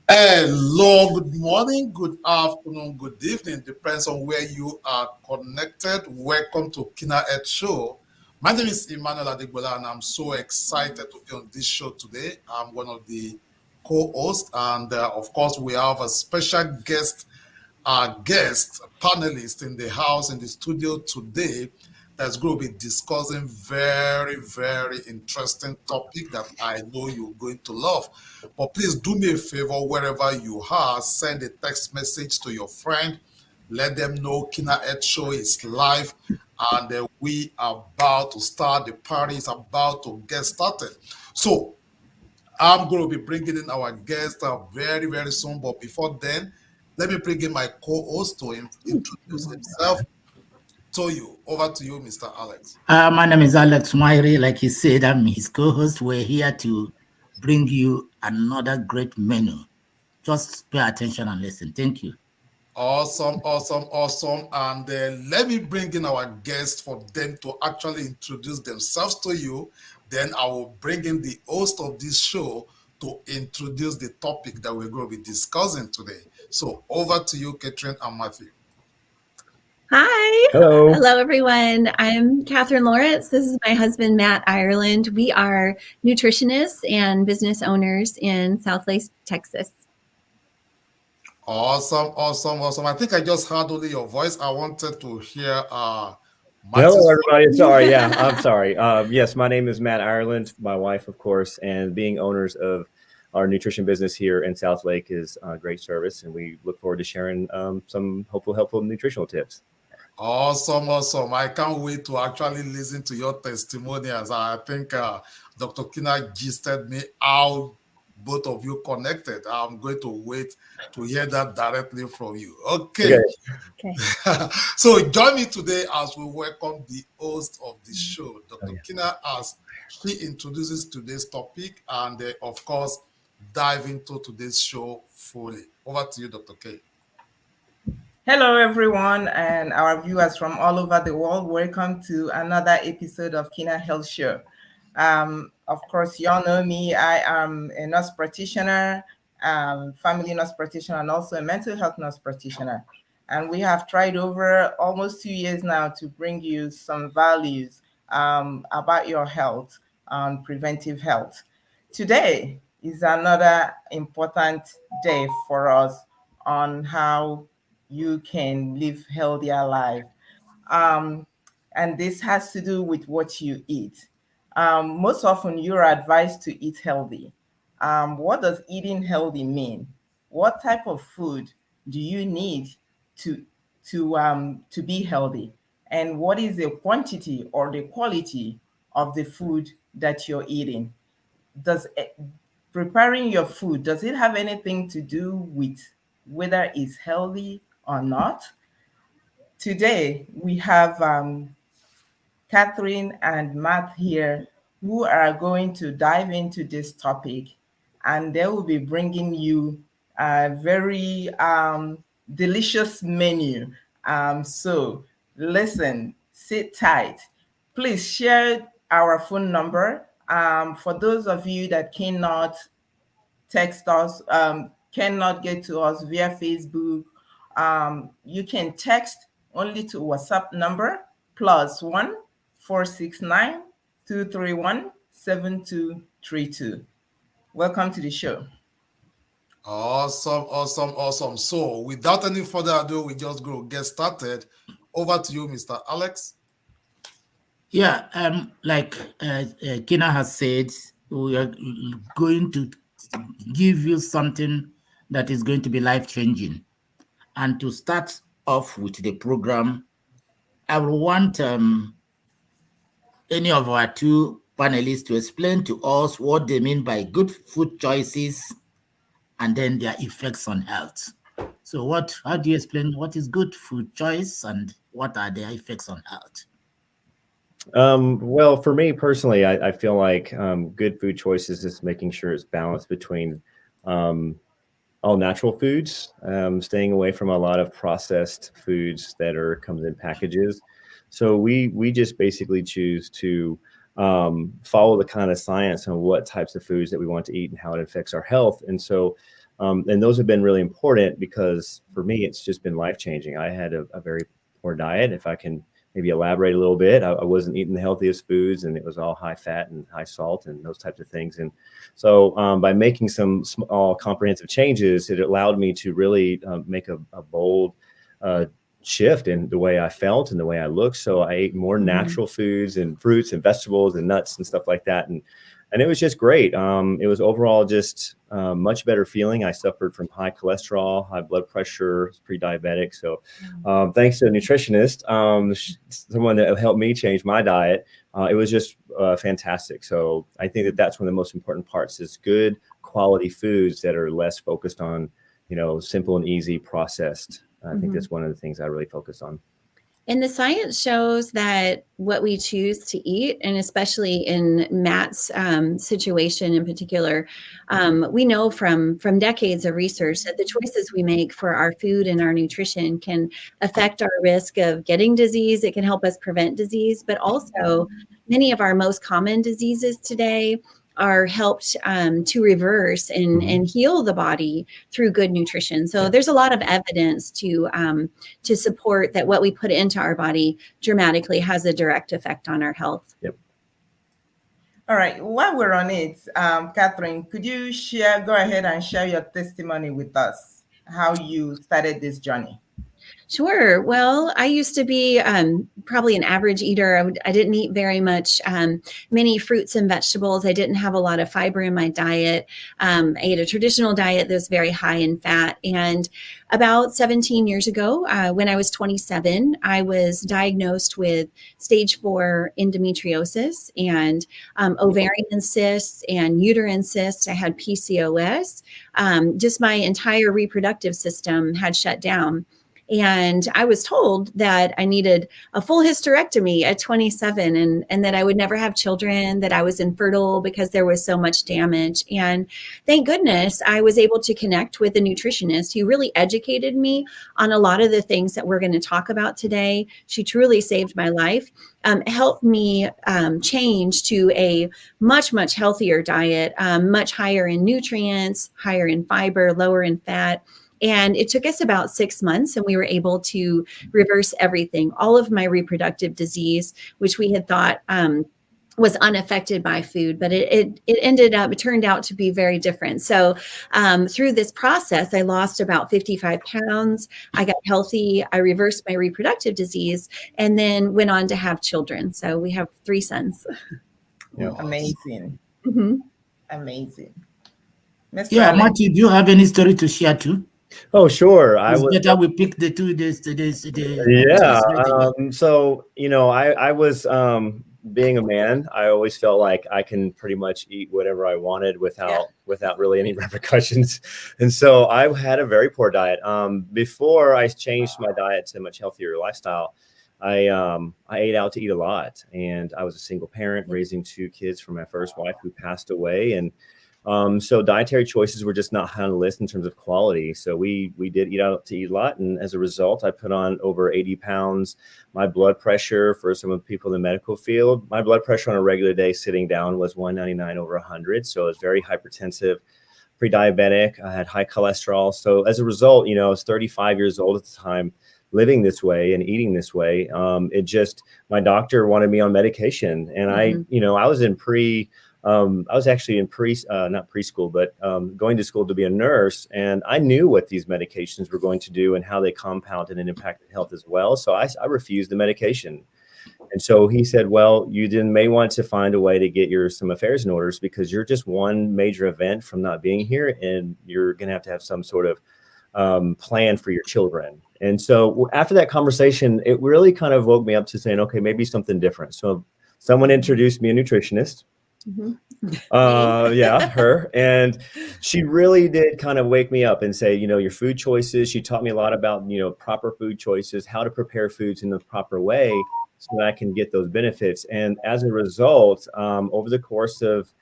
Hello, good morning, good afternoon, good evening. Depends on where you are connected. Welcome to Kina Ed Show. My name is Emmanuel Adegbola, and I'm so excited to be on this show today. I'm one of the co-hosts, and of course, we have a special guest, panelist in the house, in the studio today, that's going to be discussing very, very interesting topic that I know you're going to love. But please do me a favor, wherever you are, send a text message to your friend. Let them know Kina Ed Show is live, and we are about to start. The party is about to get started. So I'm going to be bringing in our guest very, very soon. But before then, let me bring in my co-host to introduce himself to you. Over to you, Mr. Alex. My name is Alex Myrie. Like he said, I'm his co-host. We're here to bring you another great menu. Just pay attention and listen. Thank you. Awesome, awesome, awesome. And let me bring in our guests for them to actually introduce themselves to you. Then I will bring in the host of this show to introduce the topic that we're going to be discussing today. So over to you, Catherine and Matthew. Hi. Hello. Hello, everyone. I'm Catherine Lawrence. This is my husband, Matt Ireland. We are nutritionists and business owners in Southlake, Texas. Awesome, awesome, awesome. I think I just heard only your voice. I wanted to hear Hello, Matthew's everybody. Sorry. Yeah, I'm sorry. Yes, my name is Matt Ireland, my wife, of course, and being owners of our nutrition business here in Southlake is a great service, and we look forward to sharing some helpful nutritional tips. Awesome, awesome. I can't wait to actually listen to your testimonials. I think Dr. Kina gisted me how both of you connected. I'm going to wait to hear that directly from you. Okay. So join me today as we welcome the host of the show, Dr. Kina, as she introduces today's topic and, of course, dive into today's show fully. Over to you, Dr. K. Hello, everyone, and our viewers from all over the world. Welcome to another episode of Kina Health Show. Of course, you all know me. I am a nurse practitioner, family nurse practitioner, and also a mental health nurse practitioner. And we have tried over almost 2 years now to bring you some values about your health and preventive health. Today is another important day for us on how you can live healthier life. And this has to do with what you eat. Most often you're advised to eat healthy. What does eating healthy mean? What type of food do you need to be healthy? And what is the quantity or the quality of the food that you're eating? Does preparing your food, does it have anything to do with whether it's healthy or not? Today, we have Catherine and Matt here who are going to dive into this topic, and they will be bringing you a very delicious menu. So listen, sit tight. Please share our phone number. For those of you that cannot text us, cannot get to us via Facebook, you can text only to WhatsApp number +1 469 231 7232. Welcome to the show. Awesome, awesome, awesome. So, without any further ado, we just go get started. Over to you, Mr. Alex. Yeah, like Kina has said, we are going to give you something that is going to be life-changing. And to start off with the program, I will want any of our two panelists to explain to us what they mean by good food choices and then their effects on health. So how do you explain what is good food choice and what are their effects on health? Well, for me personally, I feel like good food choices is making sure it's balanced between all natural foods, staying away from a lot of processed foods that comes in packages. So we just basically choose to follow the kind of science on what types of foods that we want to eat and how it affects our health. And so And those have been really important because for me, it's just been life-changing. I had a very poor diet. If I can maybe elaborate a little bit, I wasn't eating the healthiest foods, and it was all high fat and high salt and those types of things. And so by making some small comprehensive changes, it allowed me to really make a bold shift in the way I felt and the way I looked. So I ate more natural foods and fruits and vegetables and nuts and stuff like that. And it was just great. It was overall just much better feeling. I suffered from high cholesterol, high blood pressure, pre-diabetic. So thanks to a nutritionist, someone that helped me change my diet, it was just fantastic. So I think that that's one of the most important parts is good quality foods that are less focused on, simple and easy processed. I think that's one of the things I really focus on. And the science shows that what we choose to eat, and especially in Matt's situation in particular, we know from decades of research that the choices we make for our food and our nutrition can affect our risk of getting disease. It can help us prevent disease, but also many of our most common diseases today are helped to reverse and heal the body through good nutrition. So there's a lot of evidence to support that what we put into our body dramatically has a direct effect on our health. Yep. All right. While we're on it, Catherine, could you go ahead and share your testimony with us, how you started this journey? Sure. Well, I used to be probably an average eater. I didn't eat very much, many fruits and vegetables. I didn't have a lot of fiber in my diet. I ate a traditional diet that was very high in fat. And about 17 years ago, when I was 27, I was diagnosed with stage 4 endometriosis and ovarian cysts and uterine cysts. I had PCOS. Just my entire reproductive system had shut down. And I was told that I needed a full hysterectomy at 27 and that I would never have children, that I was infertile because there was so much damage. And thank goodness I was able to connect with a nutritionist who really educated me on a lot of the things that we're going to talk about today. She truly saved my life, helped me change to a much, much healthier diet, much higher in nutrients, higher in fiber, lower in fat. And it took us about 6 months, and we were able to reverse everything, all of my reproductive disease, which we had thought was unaffected by food, but it turned out to be very different. So through this process, I lost about 55 pounds. I got healthy. I reversed my reproductive disease and then went on to have children. So we have 3 sons. Yeah. Amazing. Mm-hmm. Amazing. Yeah, Matthew, do you have any story to share too? Oh, sure. It's better we pick the two days. Yeah. So, I was being a man, I always felt like I can pretty much eat whatever I wanted without really any repercussions. And so I had a very poor diet. Before I changed my diet to a much healthier lifestyle, I ate out to eat a lot. And I was a single parent raising 2 kids from my first wife who passed away. And so dietary choices were just not high on the list in terms of quality. So we did eat out to eat a lot. And as a result, I put on over 80 pounds. My blood pressure, for some of the people in the medical field, my blood pressure on a regular day sitting down was 199 over 100. So it was very hypertensive, pre-diabetic. I had high cholesterol. So as a result, I was 35 years old at the time, living this way and eating this way. My doctor wanted me on medication. And I was I was actually in not preschool, but going to school to be a nurse. And I knew what these medications were going to do and how they compounded and impacted health as well. So I refused the medication. And so he said, well, you may want to find a way to get some affairs in order because you're just one major event from not being here. And you're going to have some sort of plan for your children. And so after that conversation, it really kind of woke me up to saying, okay, maybe something different. So someone introduced me a nutritionist. Mm-hmm. Her. And she really did kind of wake me up and say, your food choices. She taught me a lot about, proper food choices, how to prepare foods in the proper way so that I can get those benefits. And as a result, over the course of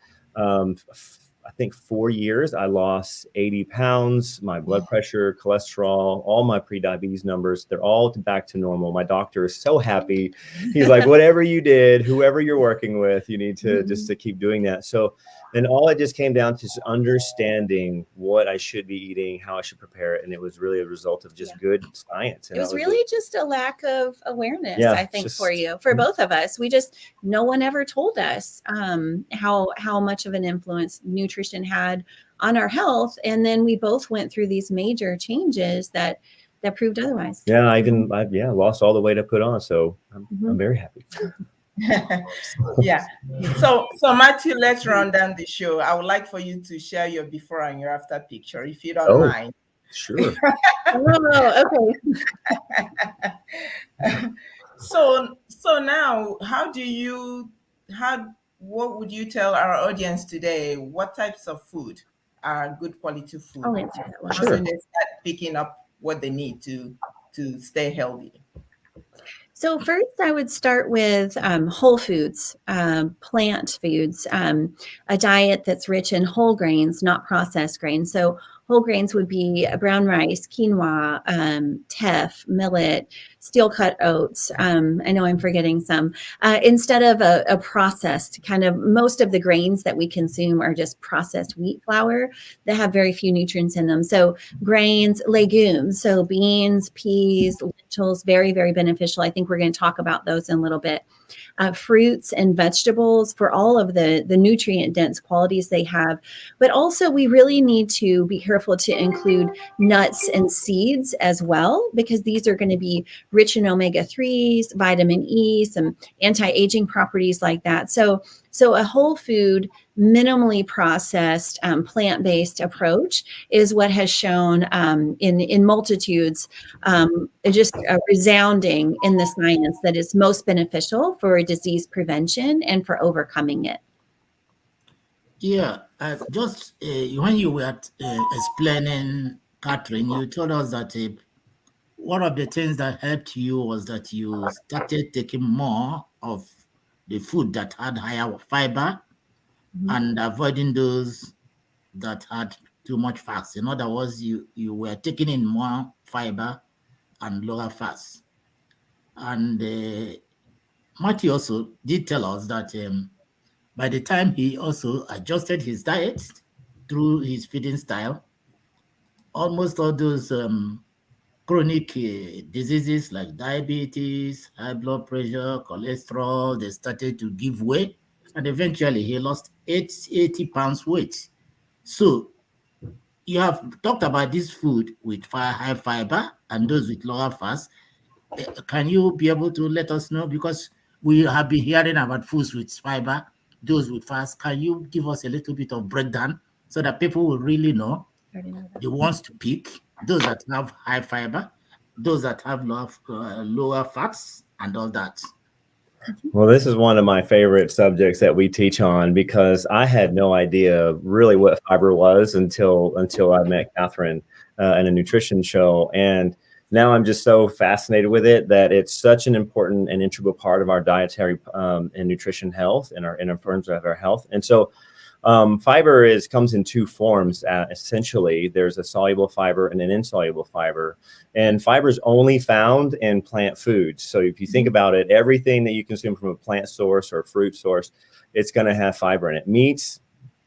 I think 4 years, I lost 80 pounds, my blood pressure, cholesterol, all my pre-diabetes numbers, they're all back to normal. My doctor is so happy. He's like, whatever you did, whoever you're working with, you need to just to keep doing that. So then all it just came down to understanding what I should be eating, how I should prepare it. And it was really a result of just good science. And it was really just a lack of awareness, I think, just, for you, for both of us. No one ever told us how much of an influence nutrition had on our health. And then we both went through these major changes that proved otherwise. Yeah, I lost all the weight I put on. So I'm very happy. Yeah. So Matthew, let's run down the show. I would like for you to share your before and your after picture, if you don't mind. Sure. Oh, okay. So now, what would you tell our audience today? What types of food are good quality food? I'll answer that one. So they start picking up what they need to stay healthy. So first, I would start with whole foods, plant foods, a diet that's rich in whole grains, not processed grains. So whole grains would be brown rice, quinoa, teff, millet, steel-cut oats. I know I'm forgetting some. Instead of a processed kind of, most of the grains that we consume are just processed wheat flour that have very few nutrients in them. So grains, legumes, so beans, peas, lentils, very, very beneficial. I think we're going to talk about those in a little bit. Fruits and vegetables for all of the nutrient-dense qualities they have. But also we really need to be careful to include nuts and seeds as well, because these are going to be rich in omega-3s, vitamin E, some anti-aging properties like that. So a whole food, minimally processed, plant-based approach is what has shown in multitudes, just resounding in the science that is most beneficial for disease prevention and for overcoming it. Yeah, just when you were explaining, Catherine, you told us that one of the things that helped you was that you started taking more of the food that had higher fiber and avoiding those that had too much fats. In other words, you were taking in more fiber and lower fats. And Matthew also did tell us that by the time he also adjusted his diet through his feeding style, almost all those chronic diseases like diabetes, high blood pressure, cholesterol, they started to give way. And eventually he lost 80 pounds weight. So you have talked about this food with high fiber and those with lower fats. Can you be able to let us know? Because we have been hearing about foods with fiber, those with fats. Can you give us a little bit of breakdown so that people will really know the ones to pick, those that have high fiber, those that have lower fats, and all that? Well, this is one of my favorite subjects that we teach on, because I had no idea really what fiber was until I met Catherine in a nutrition show. And now I'm just so fascinated with it that it's such an important and integral part of our dietary and nutrition health and in terms of our health. And so fiber comes in two forms. Essentially, there's a soluble fiber and an insoluble fiber, and fiber is only found in plant foods. So if you think about it, everything that you consume from a plant source or a fruit source, it's going to have fiber in it. Meats,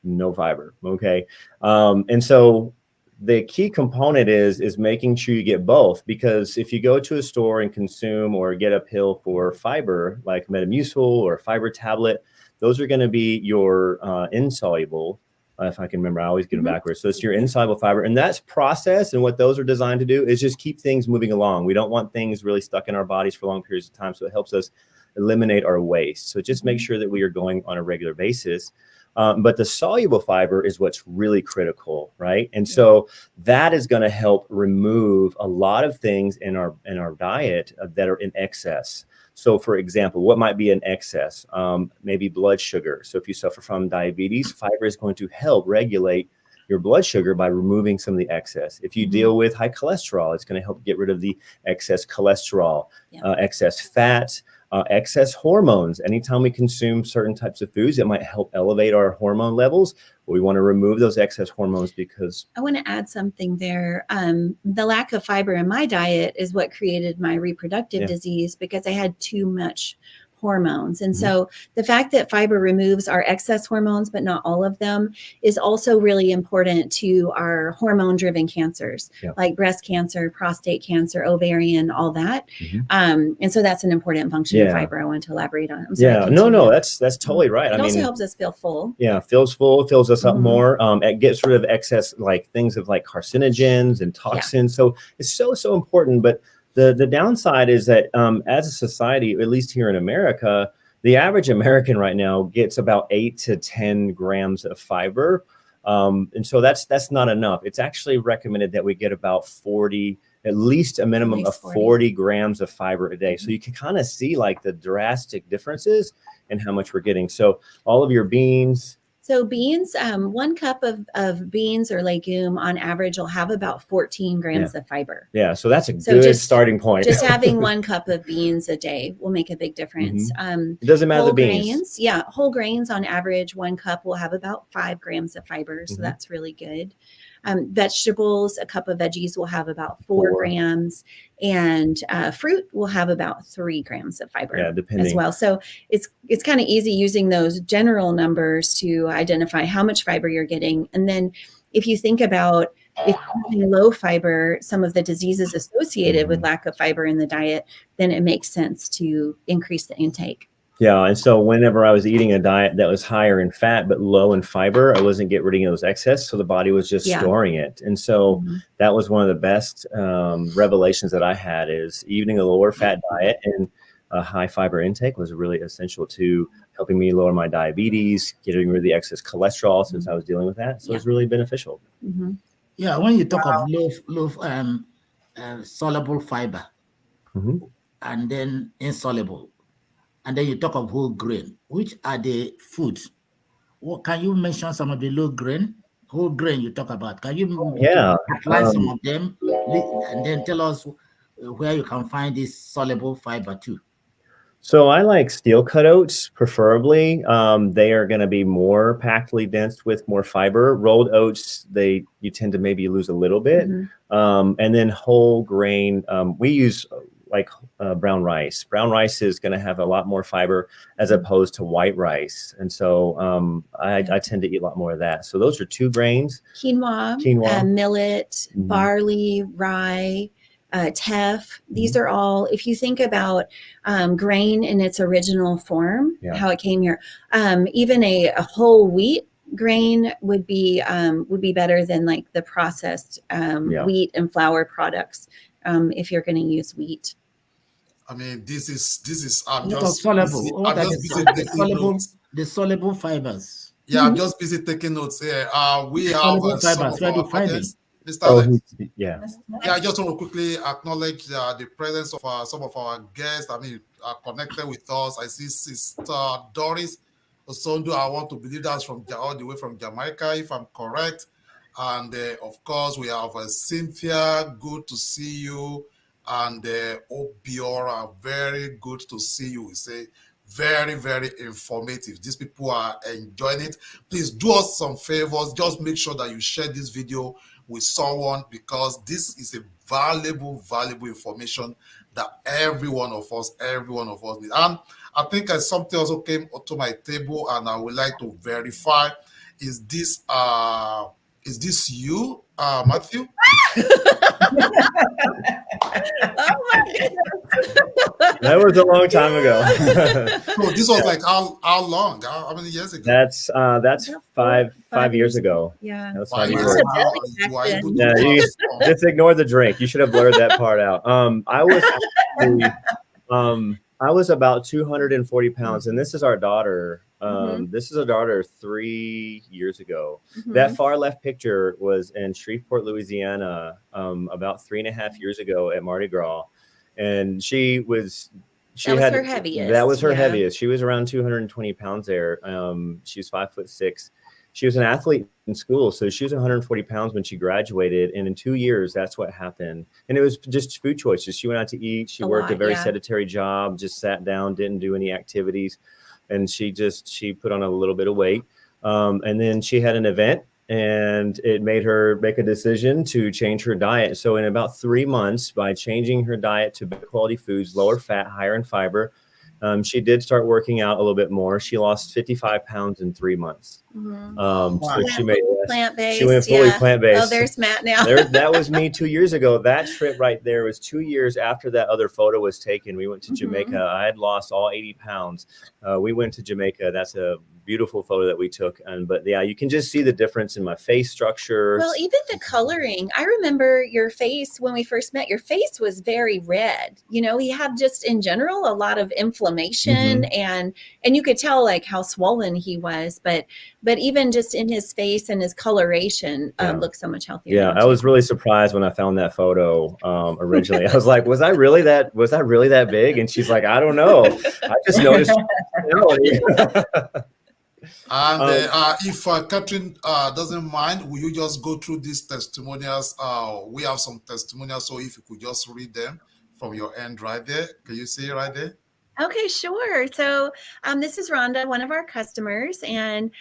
no fiber. Okay, and so the key component is making sure you get both, because if you go to a store and consume or get a pill for fiber like Metamucil or a fiber tablet, those are going to be your insoluble, if I can remember, I always get them backwards. So it's your insoluble fiber, and that's processed. And what those are designed to do is just keep things moving along. We don't want things really stuck in our bodies for long periods of time. So it helps us eliminate our waste. So just make sure that we are going on a regular basis. But the soluble fiber is what's really critical, right? And so that is going to help remove a lot of things in our diet that are in excess. So for example, what might be an excess? Maybe blood sugar. So if you suffer from diabetes, fiber is going to help regulate your blood sugar by removing some of the excess. If you deal with high cholesterol, it's going to help get rid of the excess cholesterol, excess fat. excess hormones. Anytime we consume certain types of foods, it might help elevate our hormone levels. We want to remove those excess hormones because I want to add something there. The lack of fiber in my diet is what created my reproductive disease because I had too much hormones. And so the fact that fiber removes our excess hormones, but not all of them, is also really important to our hormone-driven cancers, like breast cancer, prostate cancer, ovarian, all that. And so that's an important function of fiber I want to elaborate on. I'm sorry, no, that's totally right. It also helps us feel full. Yeah, feels full, fills us up more. It gets rid of excess like things of like carcinogens and toxins. So it's so important. But the downside is that as a society, at least here in America, the average American right now gets about 8 to 10 grams of fiber. And so that's not enough. It's actually recommended that we get about 40, at least a minimum of 40 grams of fiber a day. So you can kind of see like the drastic differences in how much we're getting. So all of your beans. So beans, 1 cup of beans or legume on average will have about 14 grams of fiber. Yeah, so that's a good starting point. Just having 1 cup of beans a day will make a big difference. It doesn't matter the beans. Whole grains on average, 1 cup will have about 5 grams of fiber. So that's really good. Vegetables, a cup of veggies will have about 4 grams, and fruit will have about 3 grams of fiber as well. So it's kind of easy using those general numbers to identify how much fiber you're getting. And then if you think about if you're having low fiber, some of the diseases associated with lack of fiber in the diet, then it makes sense to increase the intake. Yeah. And so whenever I was eating a diet that was higher in fat, but low in fiber, I wasn't getting rid of those excess. So the body was just storing it. And so that was one of the best revelations that I had, is eating a lower fat diet and a high fiber intake was really essential to helping me lower my diabetes, getting rid of the excess cholesterol since I was dealing with that. So it's really beneficial. Yeah. When you talk of low soluble fiber and then insoluble, and then you talk of whole grain, which are the foods? What can you mention some of the whole grain you talk about? Can you apply some of them and then tell us where you can find this soluble fiber too? So I like steel cut oats, preferably. They are going to be more pactly dense with more fiber. Rolled oats, you tend to maybe lose a little bit. And then whole grain, we use like brown rice. Brown rice is going to have a lot more fiber as opposed to white rice. And so I tend to eat a lot more of that. So those are 2 grains. Quinoa. Millet, barley, rye, teff. These are all, if you think about grain in its original form, how it came here, even a whole wheat grain would be better than like the processed wheat and flour products if you're going to use wheat. I mean, this is I'm What just soluble? The soluble fibers. Yeah, I'm just busy taking notes here. We have Soluble some fibers. of Where do our you find them? audience. Mr. Alex. Yeah. I just want to quickly acknowledge the presence of some of our guests. I mean, are connected with us. I see Sister Doris Osondo. I want to believe that's from all the way from Jamaica, if I'm correct. And of course, we have Cynthia. Good to see you. And Obiora, very good to see you. We say very, very informative. These people are enjoying it. Please do us some favors. Just make sure that you share this video with someone, because this is a valuable information that every one of us needs. And I think something also came to my table, and I would like to verify: is this you, Matthew? Oh my goodness. That was a long time ago. So this was like how long? How many years ago? That's 5 years ago. Yeah. That was 5 5 years years ago. ago. Yeah, you just ignore the drink. You should have blurred that part out. I was about 240 pounds, and this is our daughter. This is our daughter 3 years ago. That far left picture was in Shreveport, Louisiana, about 3.5 years ago at Mardi Gras, and that was her heaviest. That was her heaviest. She was around 220 pounds there. She was 5'6". she was an athlete in school. So she was 140 pounds when she graduated. And in 2 years, that's what happened. And it was just food choices. She went out to eat. She worked a very sedentary job, just sat down, didn't do any activities. And she put on a little bit of weight. And then she had an event, and it made her make a decision to change her diet. So in about 3 months, by changing her diet to better quality foods, lower fat, higher in fiber, she did start working out a little bit more. She lost 55 pounds in 3 months. So she made plant-based. She went fully plant-based. Oh, there's Matt now. That was me 2 years ago. That trip right there was 2 years after that other photo was taken. We went to Jamaica. I had lost all 80 pounds. We went to Jamaica. That's a beautiful photo that we took. But yeah, you can just see the difference in my face structure. Well, even the coloring. I remember your face when we first met. Your face was very red. You know, he had just in general a lot of inflammation, and you could tell like how swollen he was. But even just in his face and his coloration looked so much healthier. Yeah, I was really surprised when I found that photo originally. I was like, was I really that big? And she's like, I don't know. I just noticed. And if Catherine doesn't mind, will you just go through these testimonials? We have some testimonials, so if you could just read them from your end right there. Can you see it right there? Okay, sure. So this is Rhonda, one of our customers, and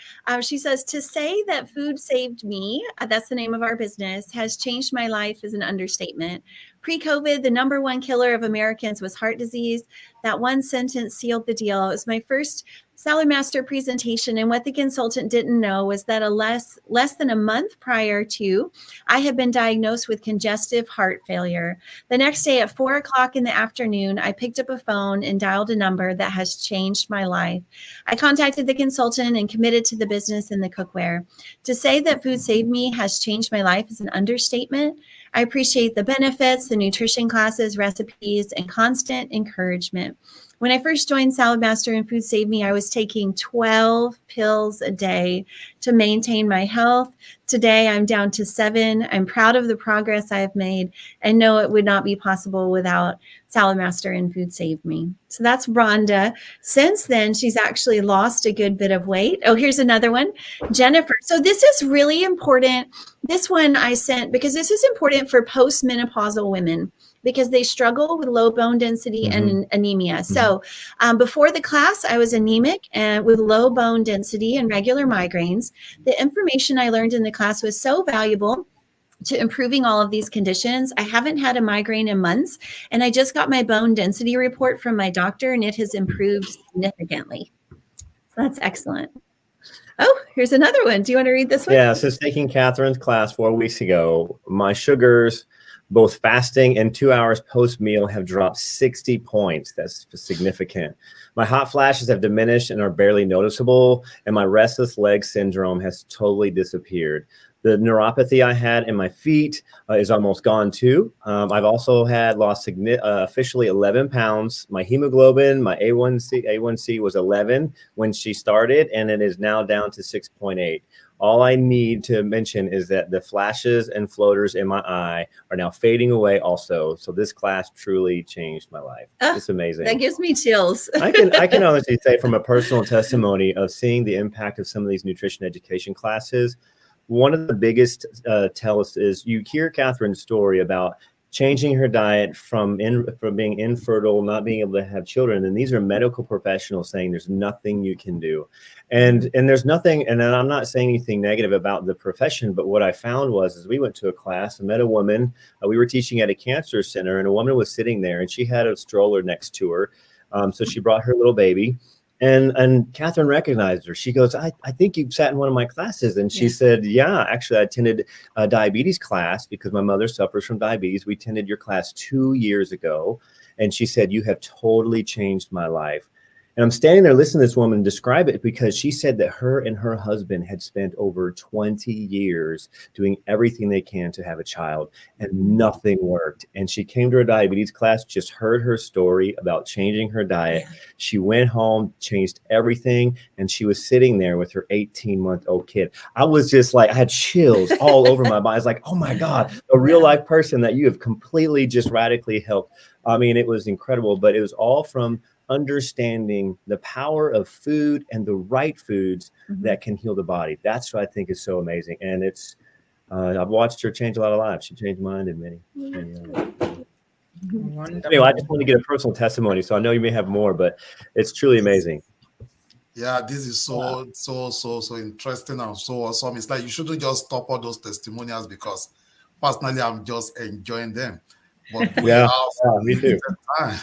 she says, to say that food saved me, that's the name of our business, has changed my life is an understatement. Pre-COVID, the number one killer of Americans was heart disease. That one sentence sealed the deal. It was my first Salad Master presentation, and what the consultant didn't know was that less than a month prior to, I had been diagnosed with congestive heart failure. The next day at 4 o'clock in the afternoon, I picked up a phone and dialed a number that has changed my life. I contacted the consultant and committed to the business and the cookware. To say that food saved me has changed my life is an understatement. I appreciate the benefits, the nutrition classes, recipes, and constant encouragement. When I first joined Salad Master and Food Saved Me, I was taking 12 pills a day to maintain my health. Today, I'm down to 7. I'm proud of the progress I have made and know it would not be possible without Salad Master and Food Saved Me. So that's Rhonda. Since then, she's actually lost a good bit of weight. Oh, here's another one, Jennifer. So this is really important. This one I sent because this is important for postmenopausal women, because they struggle with low bone density and anemia. So before the class, I was anemic and with low bone density and regular migraines. The information I learned in the class was so valuable to improving all of these conditions. I haven't had a migraine in months, and I just got my bone density report from my doctor, and it has improved significantly. So that's excellent. Oh, here's another one. Do you want to read this one? Yeah, since taking Catherine's class 4 weeks ago, my sugars, both fasting and 2 hours post-meal, have dropped 60 points. That's significant. My hot flashes have diminished and are barely noticeable, and my restless leg syndrome has totally disappeared. The neuropathy I had in my feet is almost gone too. I've also lost officially 11 pounds. My hemoglobin, my A1C was 11 when she started, and it is now down to 6.8. All I need to mention is that the flashes and floaters in my eye are now fading away also. So this class truly changed my life. It's amazing. That gives me chills. I can honestly say from a personal testimony of seeing the impact of some of these nutrition education classes, one of the biggest tells is you hear Catherine's story about changing her diet from being infertile, not being able to have children. And these are medical professionals saying there's nothing you can do. And there's nothing, and I'm not saying anything negative about the profession, but what I found was we went to a class, I met a woman, we were teaching at a cancer center, and a woman was sitting there and she had a stroller next to her. So she brought her little baby. And Catherine recognized her. She goes, I think you've sat in one of my classes. And she said, yeah, actually I attended a diabetes class because my mother suffers from diabetes. We attended your class 2 years ago. And she said, you have totally changed my life. And I'm standing there listening to this woman describe it because she said that her and her husband had spent over 20 years doing everything they can to have a child, and nothing worked. And she came to her diabetes class, just heard her story about changing her diet. Yeah. She went home, changed everything, and she was sitting there with her 18-month-old kid. I was just like, I had chills all over my body. I was like, oh my God, a real life person that you have completely just radically helped. I mean, it was incredible, but it was all from understanding the power of food and the right foods that can heal the body. That's what I think is so amazing. And it's, I've watched her change a lot of lives. She changed mine and many. Wonderful. Anyway, I just want to get a personal testimony. So I know you may have more, but it's truly amazing. Yeah, this is so interesting and so awesome. It's like you shouldn't just stop all those testimonials because personally I'm just enjoying them. But we have me too. time.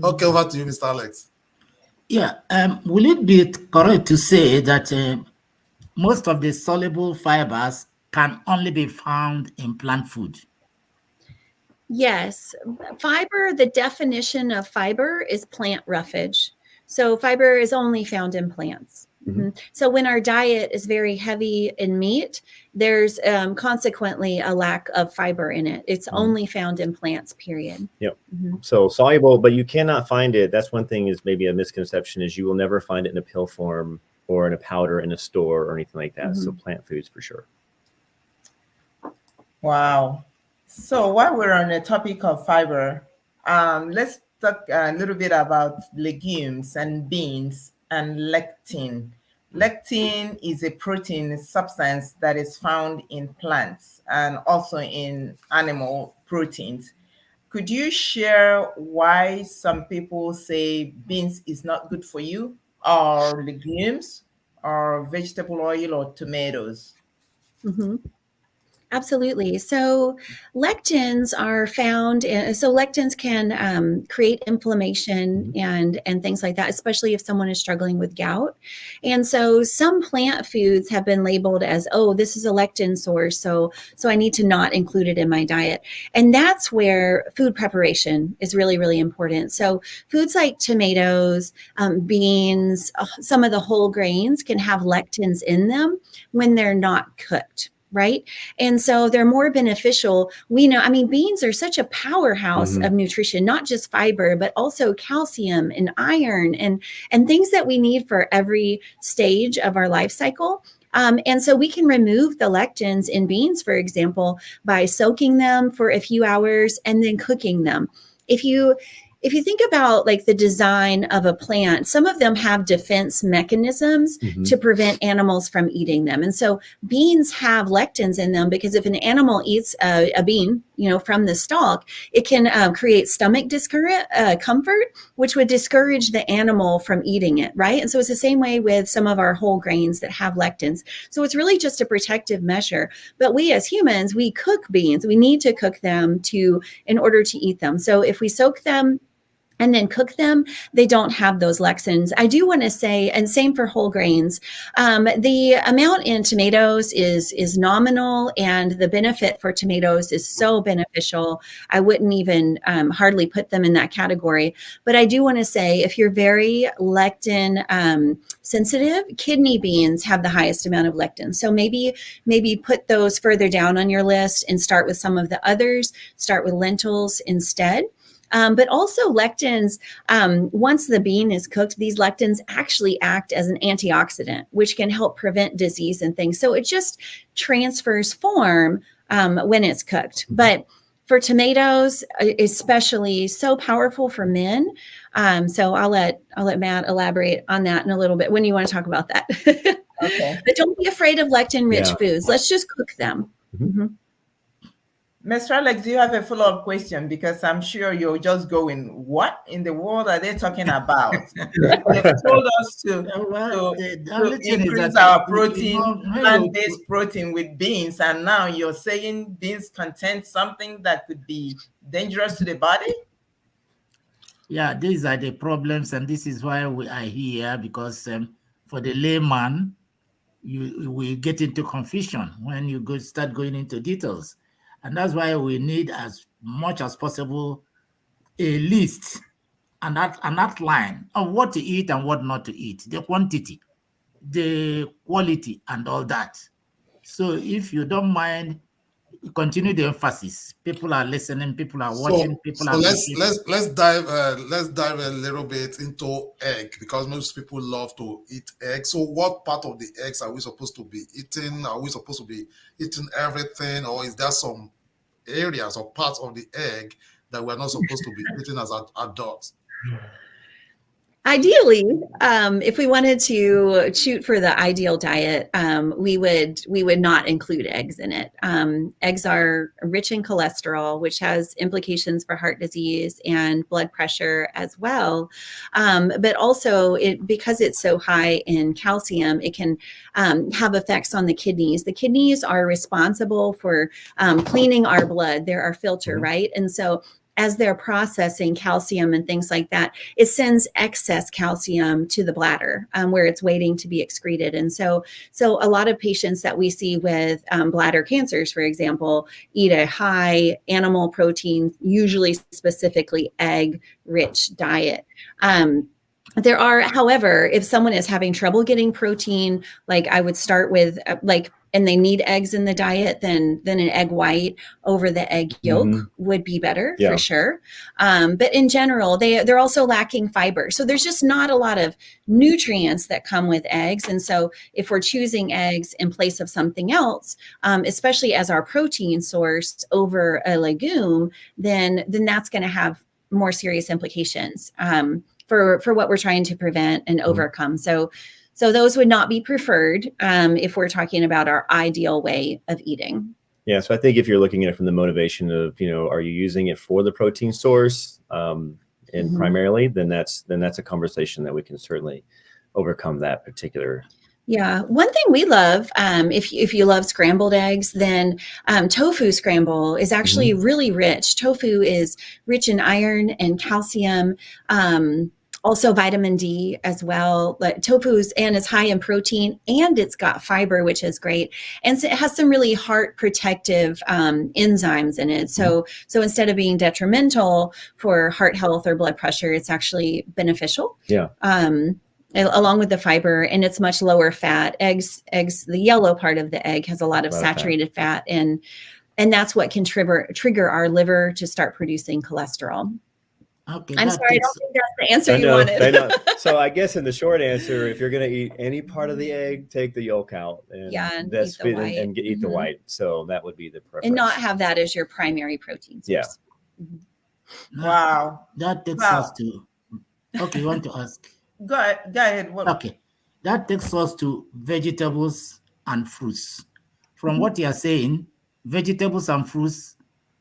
Okay, over to you, Mr. Alex. Yeah, will it be correct to say that most of the soluble fibers can only be found in plant food? Yes, fiber, the definition of fiber is plant roughage. So fiber is only found in plants. So when our diet is very heavy in meat, there's consequently a lack of fiber in it. It's only found in plants, period. Yep. So soluble, but you cannot find it. That's one thing is maybe a misconception is you will never find it in a pill form or in a powder in a store or anything like that. So plant foods for sure. Wow. So while we're on the topic of fiber, let's talk a little bit about legumes and beans and lectin. Lectin is a protein substance that is found in plants and also in animal proteins. Could you share why some people say beans is not good for you, or legumes, or vegetable oil, or tomatoes? Absolutely. So lectins are found so lectins can create inflammation and things like that, especially if someone is struggling with gout. And so some plant foods have been labeled as, oh, this is a lectin source, so I need to not include it in my diet. And that's where food preparation is really, really important. So foods like tomatoes, beans, some of the whole grains can have lectins in them when they're not cooked. Right. And so they're more beneficial. We know, I mean, beans are such a powerhouse of nutrition, not just fiber, but also calcium and iron and things that we need for every stage of our life cycle. And so we can remove the lectins in beans, for example, by soaking them for a few hours and then cooking them. If you think about like the design of a plant, some of them have defense mechanisms to prevent animals from eating them. And so beans have lectins in them because if an animal eats a bean, from the stalk, it can create stomach discomfort, which would discourage the animal from eating it, right? And so it's the same way with some of our whole grains that have lectins. So it's really just a protective measure. But we as humans, we cook beans. We need to cook them in order to eat them. So if we soak them and then cook them, they don't have those lectins. I do want to say, and same for whole grains, the amount in tomatoes is nominal, and the benefit for tomatoes is so beneficial. I wouldn't even hardly put them in that category. But I do want to say, if you're very lectin sensitive, kidney beans have the highest amount of lectin. So maybe put those further down on your list and start with some of the others. Start with lentils instead. But also lectins, once the bean is cooked, these lectins actually act as an antioxidant, which can help prevent disease and things. So it just transfers form when it's cooked. But for tomatoes, especially, so powerful for men. So I'll let Matt elaborate on that in a little bit when you want to talk about that. Okay. But don't be afraid of lectin-rich foods. Let's just cook them. Mr. Alex, do you have a follow-up question? Because I'm sure you're just going, what in the world are they talking about? They've told us to increase our protein, plant-based protein with beans, and now you're saying beans contain something that could be dangerous to the body? Yeah, these are the problems, and this is why we are here, because for the layman, we get into confusion when you start going into details. And that's why we need, as much as possible, a list and an outline of what to eat and what not to eat, the quantity, the quality, and all that. So if you don't mind, continue the emphasis. People are listening, people are watching, people are let's dive a little bit into egg, because most people love to eat egg. So what part of the eggs are we supposed to be eating? Are we supposed to be eating everything, or is there some areas or parts of the egg that we're not supposed to be eating as adults? Ideally, if we wanted to shoot for the ideal diet, we would not include eggs in it. Eggs are rich in cholesterol, which has implications for heart disease and blood pressure as well. But also, because it's so high in calcium, it can have effects on the kidneys. The kidneys are responsible for cleaning our blood. They're our filter, right? And so as they're processing calcium and things like that, it sends excess calcium to the bladder where it's waiting to be excreted. And so a lot of patients that we see with bladder cancers, for example, eat a high animal protein, usually specifically egg-rich diet. There are, however, if someone is having trouble getting protein, like I would start with and they need eggs in the diet, then an egg white over the egg yolk would be better for sure. But in general, they're also lacking fiber. So there's just not a lot of nutrients that come with eggs. And so if we're choosing eggs in place of something else, especially as our protein source over a legume, then that's going to have more serious implications for what we're trying to prevent and overcome. So those would not be preferred if we're talking about our ideal way of eating. Yeah, so I think if you're looking at it from the motivation of, are you using it for the protein source and primarily, then that's a conversation that we can certainly overcome that particular. Yeah. One thing we love, if you love scrambled eggs, then tofu scramble is actually really rich. Tofu is rich in iron and calcium, also vitamin D as well. But tofu's and it's high in protein and it's got fiber, which is great. And so it has some really heart protective enzymes in it. So instead of being detrimental for heart health or blood pressure, it's actually beneficial. Yeah. Along with the fiber, and it's much lower fat. Eggs, the yellow part of the egg has a lot of saturated fat, and that's what can trigger our liver to start producing cholesterol. Okay, I'm sorry, I don't think that's the answer you wanted. I know. So I guess in the short answer, if you're going to eat any part of the egg, take the yolk out and eat the white. And eat the white. So that would be the preference. And not have that as your primary protein source. Yeah. Wow. That takes us to. Okay, you want to ask? Go ahead. Okay, that takes us to vegetables and fruits. From what you are saying, vegetables and fruits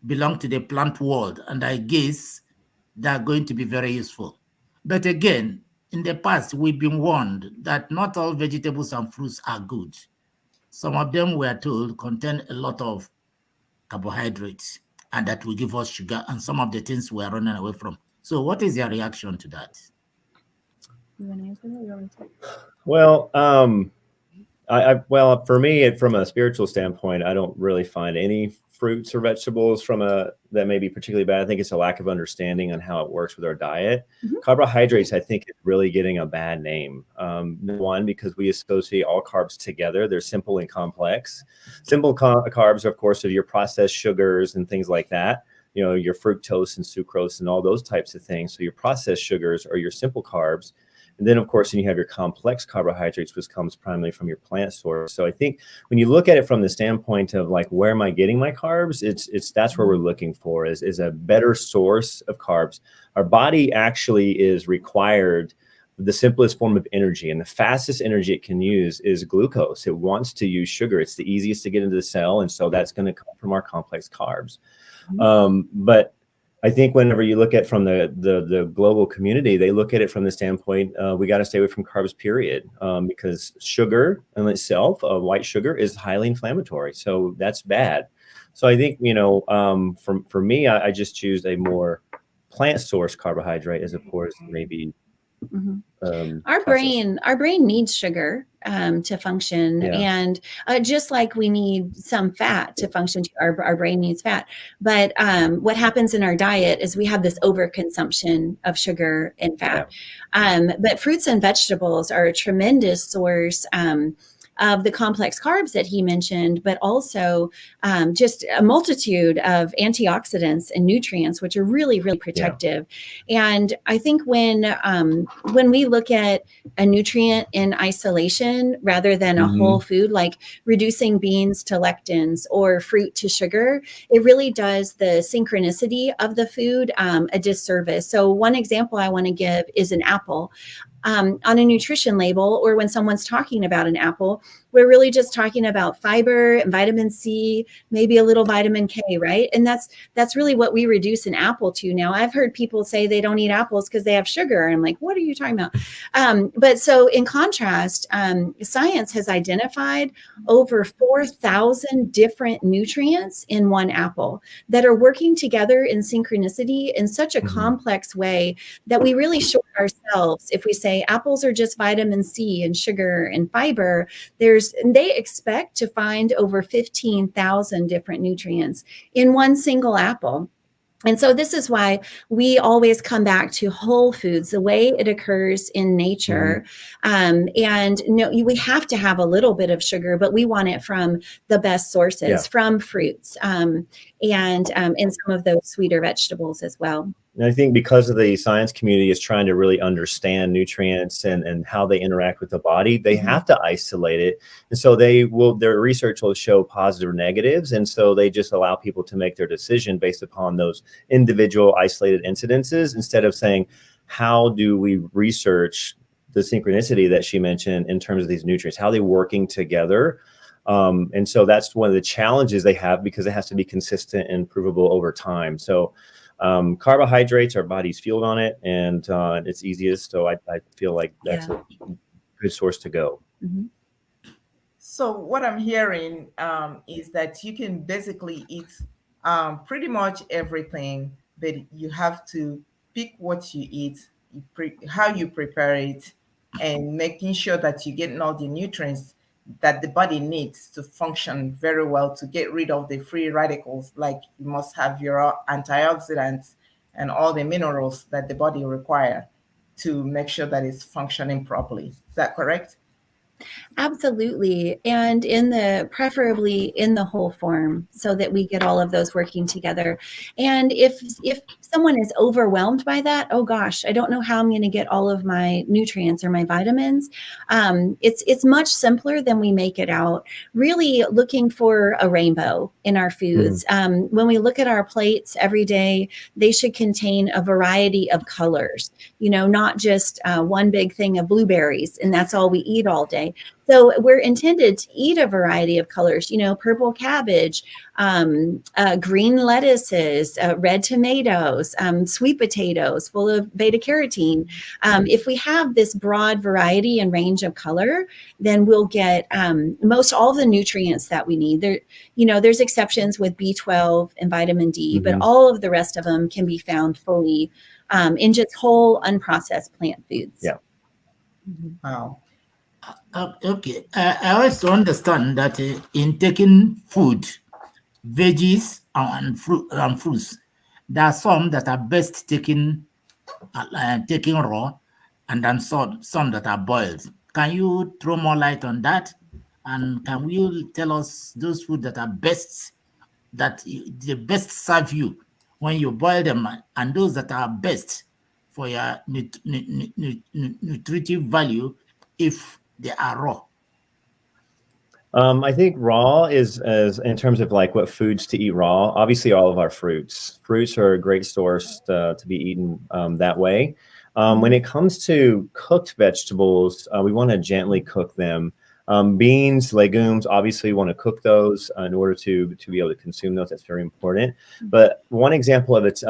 belong to the plant world, and I guess they are going to be very useful. But again, in the past, we've been warned that not all vegetables and fruits are good. Some of them, we are told, contain a lot of carbohydrates, and that will give us sugar, and some of the things we are running away from. So what is your reaction to that? You want to answer that? You want to take? Well, well, for me, from a spiritual standpoint, I don't really find any fruits or vegetables that may be particularly bad. I think it's a lack of understanding on how it works with our diet. Carbohydrates, I think, is really getting a bad name. One, because we associate all carbs together. They're simple and complex. Simple carbs, of course, are your processed sugars and things like that. Your fructose and sucrose and all those types of things. So your processed sugars are your simple carbs. And then, of course, you have your complex carbohydrates, which comes primarily from your plant source. So I think when you look at it from the standpoint of like, where am I getting my carbs? That's where we're looking for is a better source of carbs. Our body actually is required the simplest form of energy, and the fastest energy it can use is glucose. It wants to use sugar. It's the easiest to get into the cell. And so that's going to come from our complex carbs. But I think whenever you look at from the global community, they look at it from the standpoint, we got to stay away from carbs, period, because sugar in itself, white sugar, is highly inflammatory. So that's bad. So I think, for me, I just choose a more plant source carbohydrate as opposed to maybe our brain needs sugar to function, and just like we need some fat to function, our brain needs fat. But what happens in our diet is we have this overconsumption of sugar and fat. But fruits and vegetables are a tremendous source of the complex carbs that he mentioned, but also just a multitude of antioxidants and nutrients, which are really, really protective. Yeah. And I think when we look at a nutrient in isolation rather than a whole food, like reducing beans to lectins or fruit to sugar, it really does the synchronicity of the food a disservice. So one example I want to give is an apple. On a nutrition label, or when someone's talking about an apple, we're really just talking about fiber and vitamin C, maybe a little vitamin K, right? And that's really what we reduce an apple to now. I've heard people say they don't eat apples because they have sugar. I'm like, what are you talking about? But so in contrast, science has identified over 4,000 different nutrients in one apple that are working together in synchronicity in such a complex way that we really short ourselves if we say apples are just vitamin C and sugar and fiber. They expect to find over 15,000 different nutrients in one single apple. And so this is why we always come back to whole foods, the way it occurs in nature. And we have to have a little bit of sugar, but we want it from the best sources, from fruits, and some of those sweeter vegetables as well. And I think because of the science community is trying to really understand nutrients and how they interact with the body, they have to isolate it. And so their research will show positive or negatives. And so they just allow people to make their decision based upon those individual isolated incidences, instead of saying, how do we research the synchronicity that she mentioned in terms of these nutrients? How are they working together? And so that's one of the challenges they have, because it has to be consistent and provable over time. So carbohydrates, our body's fueled on it, and it's easiest. So I feel like that's a good source to go. So what I'm hearing is that you can basically eat pretty much everything, but you have to pick what you eat, how you prepare it, and making sure that you're getting all the nutrients that the body needs to function very well, to get rid of the free radicals. Like, you must have your antioxidants and all the minerals that the body requires to make sure that it's functioning properly. Is that correct? Absolutely. And preferably in the whole form, so that we get all of those working together. And if someone is overwhelmed by that, oh gosh, I don't know how I'm going to get all of my nutrients or my vitamins. It's much simpler than we make it out. Really looking for a rainbow in our foods. When we look at our plates every day, they should contain a variety of colors, not just one big thing of blueberries, and that's all we eat all day. So we're intended to eat a variety of colors, purple cabbage, green lettuces, red tomatoes, sweet potatoes full of beta carotene. If we have this broad variety and range of color, then we'll get most all of the nutrients that we need. There's exceptions with B12 and vitamin D, but all of the rest of them can be found fully in just whole unprocessed plant foods. Yeah. Wow. Okay. I also understand that in taking food, veggies and fruits, there are some that are best taken raw, and then some that are boiled. Can you throw more light on that? And can you tell us those foods that are best, that the best serve you when you boil them, and those that are best for your nutritive value if they are raw? I think raw is in terms of like what foods to eat raw. Obviously, all of our fruits are a great source to be eaten that way. When it comes to cooked vegetables, we want to gently cook them. Beans, legumes, obviously we want to cook those in order to be able to consume those. That's very important. But one example of it,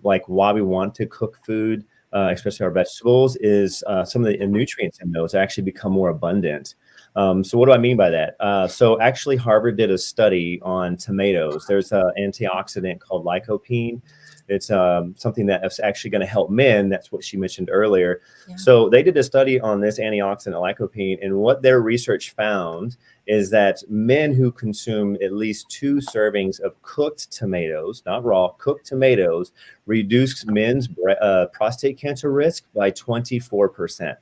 like why we want to cook food, especially our vegetables, is some of the nutrients in those actually become more abundant. So what do I mean by that? So actually Harvard did a study on tomatoes. There's an antioxidant called lycopene. It's something that's actually going to help men. That's what she mentioned earlier. Yeah. So they did a study on this antioxidant lycopene, and what their research found is that men who consume at least 2 servings of cooked tomatoes, not raw, cooked tomatoes, reduce men's prostate cancer risk by 24%.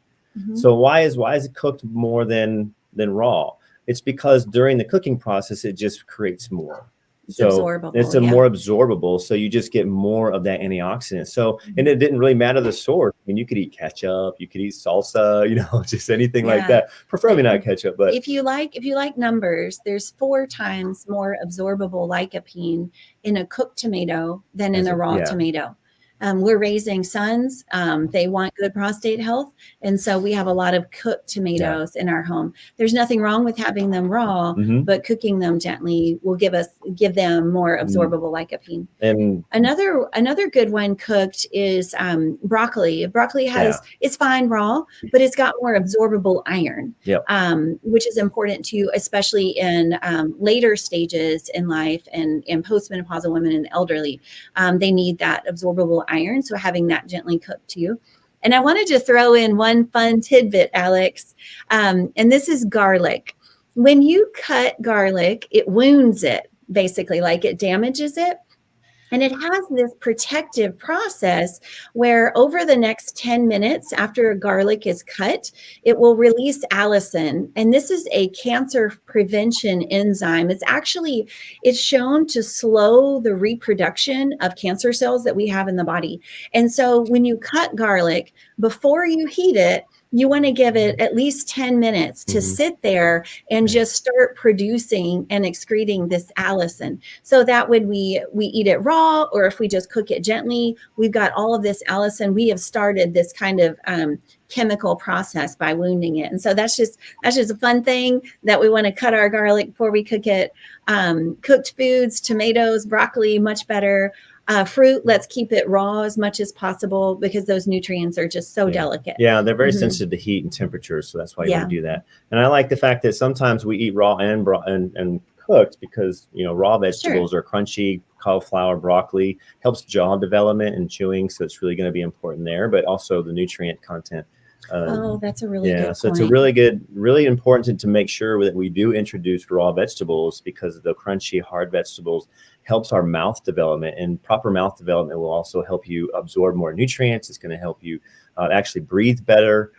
So why is it cooked more than raw? It's because during the cooking process, it just creates more. It's So absorbable, it's a more absorbable. So you just get more of that antioxidant. So, and it didn't really matter the source. I mean, you could eat ketchup, you could eat salsa, you know, just anything like that. Preferably not ketchup, but if you like numbers, there's 4 times more absorbable lycopene in a cooked tomato than in a raw tomato. We're raising sons. They want good prostate health. And so we have a lot of cooked tomatoes in our home. There's nothing wrong with having them raw, but cooking them gently will give them more absorbable lycopene. And another good one cooked is broccoli. Broccoli has, it's fine raw, but it's got more absorbable iron, which is important to you, especially in later stages in life and in postmenopausal women and elderly. They need that absorbable iron. So having that gently cooked too. And I wanted to throw in one fun tidbit, Alex. And this is garlic. When you cut garlic, it wounds it, basically, like it damages it. And it has this protective process where over the next 10 minutes after a garlic is cut, it will release allicin. And this is a cancer prevention enzyme. It's shown to slow the reproduction of cancer cells that we have in the body. And so when you cut garlic, before you heat it, you want to give it at least 10 minutes to sit there and just start producing and excreting this allicin. So that when we eat it raw, or if we just cook it gently, we've got all of this allicin. We have started this kind of chemical process by wounding it. And so that's just a fun thing that we want to cut our garlic before we cook it. Cooked foods, tomatoes, broccoli, much better. Fruit, let's keep it raw as much as possible because those nutrients are just so delicate. Yeah, they're very sensitive to heat and temperature, so that's why you want to do that. And I like the fact that sometimes we eat raw and cooked because, you know, raw vegetables are crunchy. Cauliflower, broccoli helps jaw development and chewing, so it's really going to be important there. But also the nutrient content. That's a really good point. So it's really important to make sure that we do introduce raw vegetables because the crunchy, hard vegetables helps our mouth development, and proper mouth development will also help you absorb more nutrients. It's going to help you actually breathe better.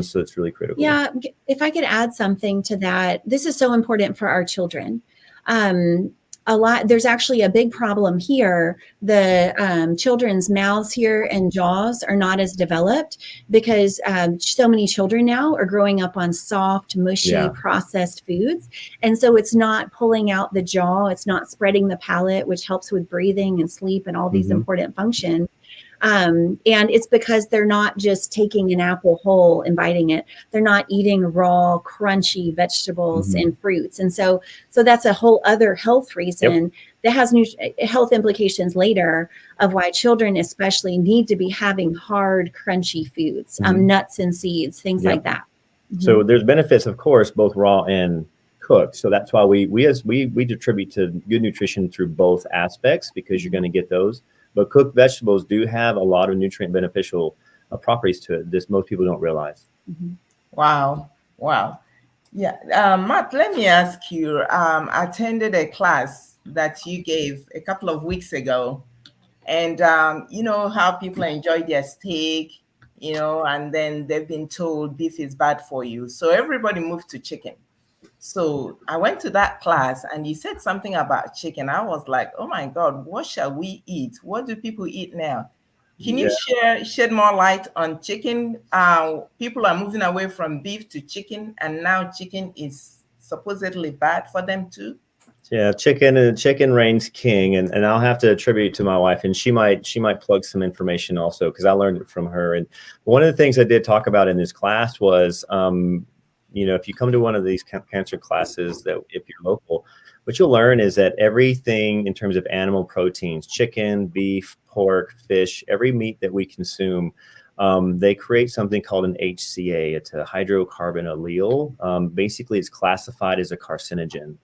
So it's really critical. Yeah. If I could add something to that, this is so important for our children. There's actually a big problem here. The children's mouths here and jaws are not as developed because so many children now are growing up on soft, mushy, processed foods. And so it's not pulling out the jaw. It's not spreading the palate, which helps with breathing and sleep and all these important functions. And it's because they're not just taking an apple whole and biting it. They're not eating raw, crunchy vegetables and fruits. And so that's a whole other health reason that has health implications later of why children especially need to be having hard, crunchy foods, nuts and seeds, things like that. So there's benefits, of course, both raw and cooked. So that's why we attribute to good nutrition through both aspects, because you're going to get those. But cooked vegetables do have a lot of nutrient beneficial properties to it. This most people don't realize. Wow. Yeah. Matt, let me ask you, I attended a class that you gave a couple of weeks ago. And you know how people enjoy their steak, you know, and then they've been told beef is bad for you. So everybody moved to chicken. So I went to that class and you said something about chicken. I was like, oh my God, what shall we eat? What do people eat now? Can you shed more light on chicken? People are moving away from beef to chicken, and now chicken is supposedly bad for them too. Yeah, chicken reigns king, and I'll have to attribute to my wife, and she might plug some information also because I learned it from her. And one of the things I did talk about in this class was you know, if you come to one of these cancer classes, that if you're local, what you'll learn is that everything in terms of animal proteins, chicken, beef, pork, fish, every meat that we consume, they create something called an HCA. It's a hydrocarbon allele. Basically, it's classified as a carcinogen.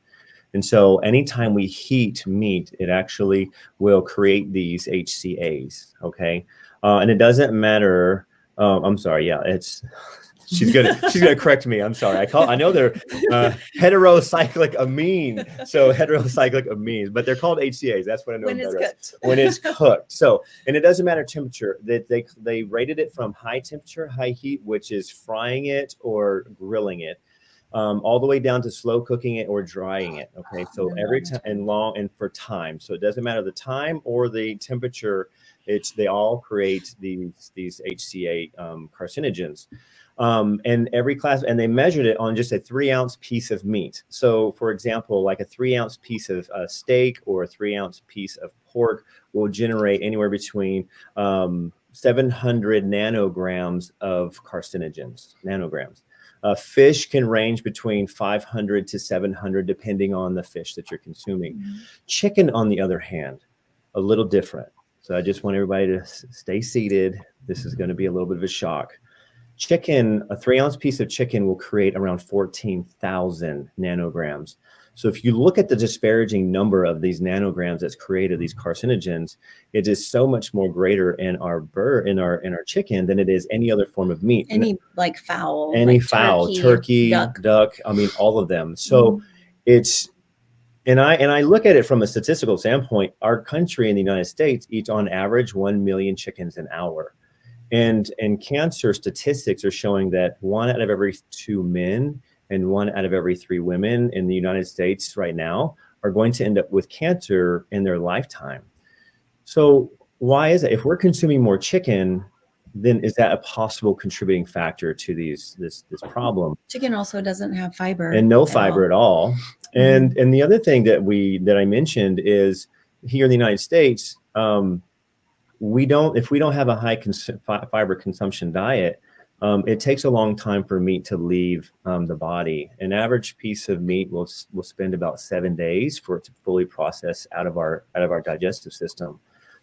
And so anytime we heat meat, it actually will create these HCAs. Okay. And it doesn't matter. I'm sorry. Yeah, it's... She's gonna correct me. I'm sorry. I know they're heterocyclic amine. So heterocyclic amines, but they're called HCAs. That's what I know. When it's cooked. When it's cooked. So, and it doesn't matter temperature. That they rated it from high temperature, high heat, which is frying it or grilling it. all the way down to slow cooking it or drying it. Okay, so every time and for time, so it doesn't matter the time or the temperature. They all create these HCA carcinogens. And every class, and they measured it on just a 3-ounce piece of meat. So, for example, like a 3-ounce piece of steak or a 3-ounce piece of pork will generate anywhere between 700 nanograms of carcinogens. Fish can range between 500 to 700, depending on the fish that you're consuming. Mm-hmm. Chicken, on the other hand, a little different. So I just want everybody to stay seated. This is going to be a little bit of a shock. Chicken, a 3-ounce piece of chicken will create around 14,000 nanograms. So if you look at the disparaging number of these nanograms that's created, these carcinogens, it is so much more greater in our in our chicken than it is any other form of meat. Any like fowl, any like fowl, turkey, duck. I mean, all of them. So it's, and I look at it from a statistical standpoint. Our country in the United States eats on average 1 million chickens an hour. And cancer statistics are showing that 1 out of every 2 men and 1 out of every 3 women in the United States right now are going to end up with cancer in their lifetime. So why is it? If we're consuming more chicken, then is that a possible contributing factor to this problem? Chicken also doesn't have fiber. And no fiber at all. And the other thing that I mentioned is here in the United States, if we don't have a high fiber consumption diet, it takes a long time for meat to leave the body. An average piece of meat will spend about 7 days for it to fully process out of our digestive system.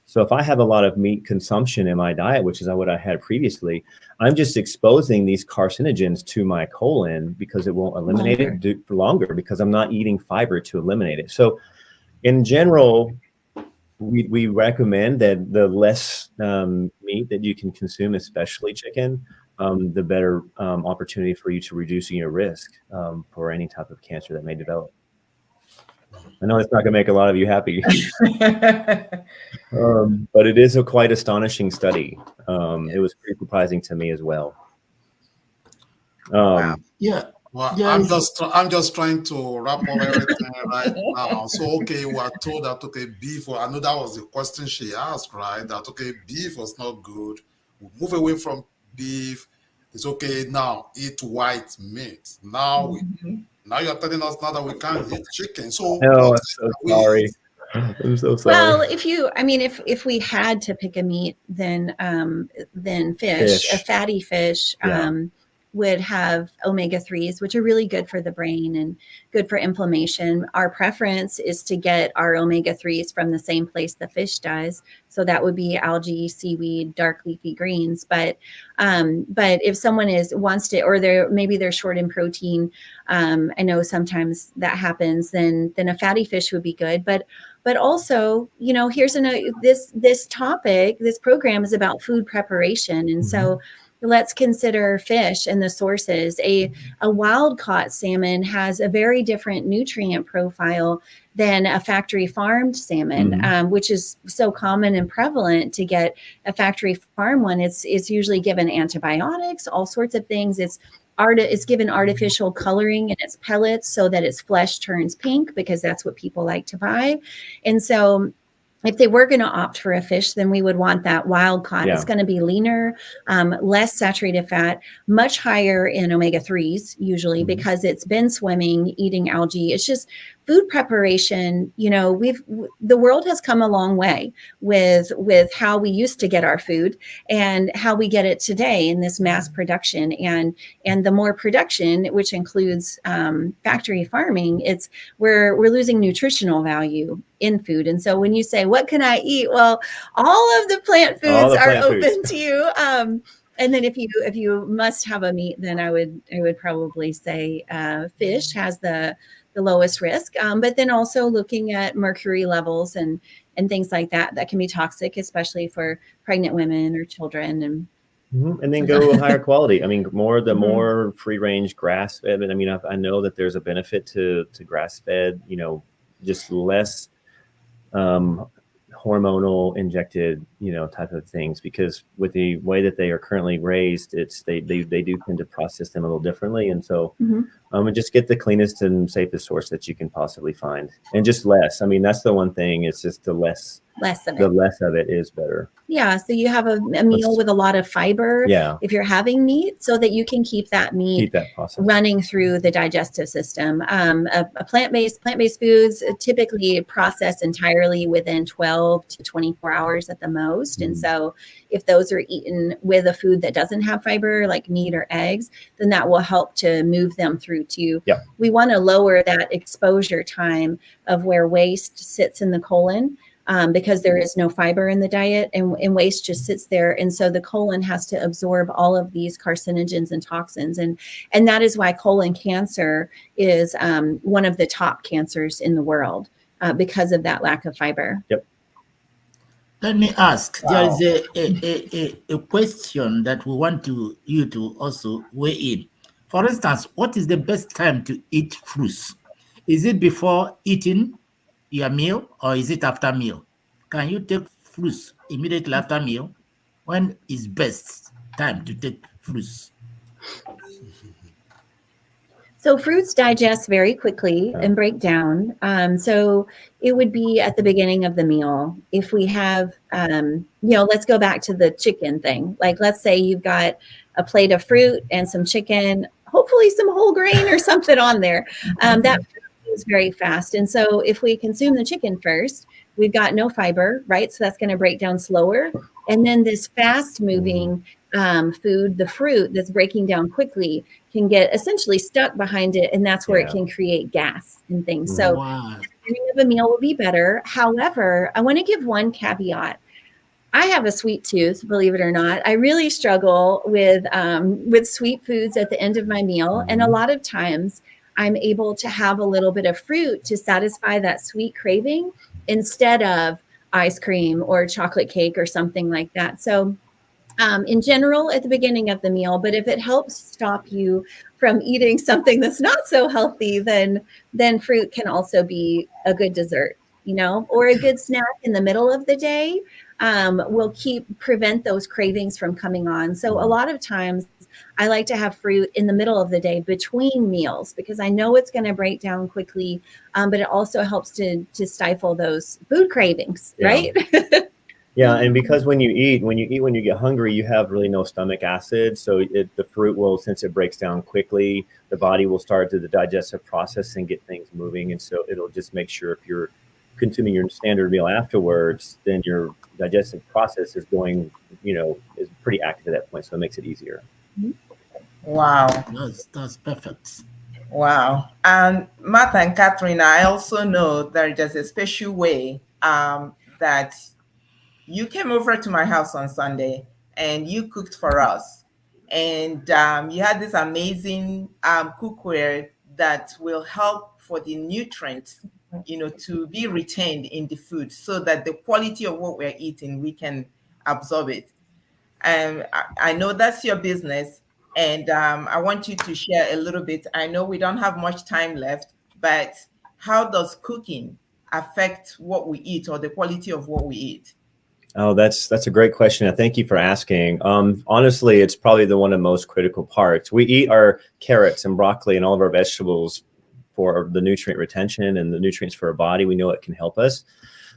So if I have a lot of meat consumption in my diet, which is what I had previously, I'm just exposing these carcinogens to my colon because it won't eliminate it for longer because I'm not eating fiber to eliminate it. So in general, we recommend that the less meat that you can consume, especially chicken, the better opportunity for you to reducing your risk for any type of cancer that may develop. I know it's not going to make a lot of you happy, but it is a quite astonishing study. It was pretty surprising to me as well. Well, I'm just trying to wrap up everything right now. So, okay, we are told that, okay, beef, I know that was the question she asked, right? That, okay, beef was not good. We move away from beef. It's okay now, eat white meat. Now now you're telling us now that we can't eat chicken. So, no, I'm so sorry. I'm so sorry. Well, if we had to pick a meat, then fish. A fatty fish would have omega-3s, which are really good for the brain and good for inflammation. Our preference is to get our omega-3s from the same place the fish does. So that would be algae, seaweed, dark leafy greens. But if someone wants to, or they're short in protein, I know sometimes that happens, then a fatty fish would be good. But also, here's this topic, this program is about food preparation. And so let's consider fish and the sources. A wild caught salmon has a very different nutrient profile than a factory farmed salmon, which is so common and prevalent to get a factory farm one. It's usually given antibiotics, all sorts of things. It's given artificial coloring in its pellets so that its flesh turns pink because that's what people like to buy. And so if they were going to opt for a fish, then we would want that wild caught. It's going to be leaner, less saturated fat, much higher in omega-3s usually because it's been swimming, eating algae. It's just food preparation. The world has come a long way with how we used to get our food and how we get it today in this mass production and the more production, which includes factory farming. We're losing nutritional value in food. And so when you say, what can I eat? Well, all of the plant foods are open to you. And then if you must have a meat, then I would probably say fish has the lowest risk. But then also looking at mercury levels and things like that can be toxic, especially for pregnant women or children. And then go higher quality. I mean, more free range grass fed. I mean, I know that there's a benefit to grass fed, just less hormonal injected, type of things, because with the way that they are currently raised, they do tend to process them a little differently. And so and just get the cleanest and safest source that you can possibly find, and just less. I mean, that's the one thing. It's just the less of it is better. Yeah, so you have a meal with a lot of fiber, if you're having meat, so that you can keep that meat running through the digestive system. A plant-based foods typically process entirely within 12 to 24 hours at the most. And so if those are eaten with a food that doesn't have fiber, like meat or eggs, then that will help to move them through to. We want to lower that exposure time of where waste sits in the colon. Because there is no fiber in the diet, and waste just sits there. And so the colon has to absorb all of these carcinogens and toxins. And that is why colon cancer is one of the top cancers in the world, because of that lack of fiber. Let me ask, there is a question that we want you to also weigh in. For instance, what is the best time to eat fruits? Is it before eating your meal, or is it after meal? Can you take fruits immediately after meal? When is best time to take fruits? So fruits digest very quickly and break down. So it would be at the beginning of the meal. If we have, let's go back to the chicken thing. Like, let's say you've got a plate of fruit and some chicken, hopefully some whole grain or something on there. That is very fast. And so if we consume the chicken first, we've got no fiber, right? So that's going to break down slower. And then this fast moving food, the fruit that's breaking down quickly, can get essentially stuck behind it. And that's where it can create gas and things. So the beginning of a meal will be better. However, I want to give one caveat. I have a sweet tooth, believe it or not. I really struggle with sweet foods at the end of my meal. And a lot of times I'm able to have a little bit of fruit to satisfy that sweet craving instead of ice cream or chocolate cake or something like that. So in general, at the beginning of the meal, but if it helps stop you from eating something that's not so healthy, then fruit can also be a good dessert, or a good snack in the middle of the day will prevent those cravings from coming on. So a lot of times I like to have fruit in the middle of the day between meals, because I know it's going to break down quickly, but it also helps to stifle those food cravings, right? Yeah, and because when you get hungry, you have really no stomach acid. So the fruit will, since it breaks down quickly, the body will start to the digestive process and get things moving. And so it'll just make sure, if you're consuming your standard meal afterwards, then your digestive process is going, is pretty active at that point. So it makes it easier. Wow. That's perfect. Wow. And Martha and Catherine, I also know there's a special way that you came over to my house on Sunday and you cooked for us. And you had this amazing cookware that will help for the nutrients, to be retained in the food, so that the quality of what we're eating, we can absorb it. And I know that's your business. And I want you to share a little bit. I know we don't have much time left, but how does cooking affect what we eat, or the quality of what we eat? Oh, that's a great question. And thank you for asking. Honestly, it's probably one of the most critical parts. We eat our carrots and broccoli and all of our vegetables for the nutrient retention and the nutrients for our body. We know it can help us.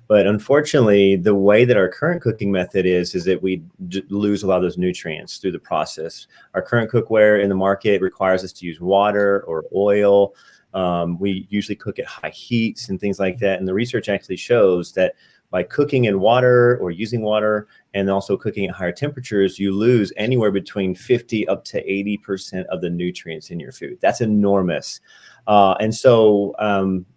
But unfortunately, the way that our current cooking method is that we lose a lot of those nutrients through the process. Our current cookware in the market requires us to use water or oil. We usually cook at high heats and things like that. And the research actually shows that by cooking in water or using water and also cooking at higher temperatures, you lose anywhere between 50 up to 80% of the nutrients in your food. That's enormous. And so,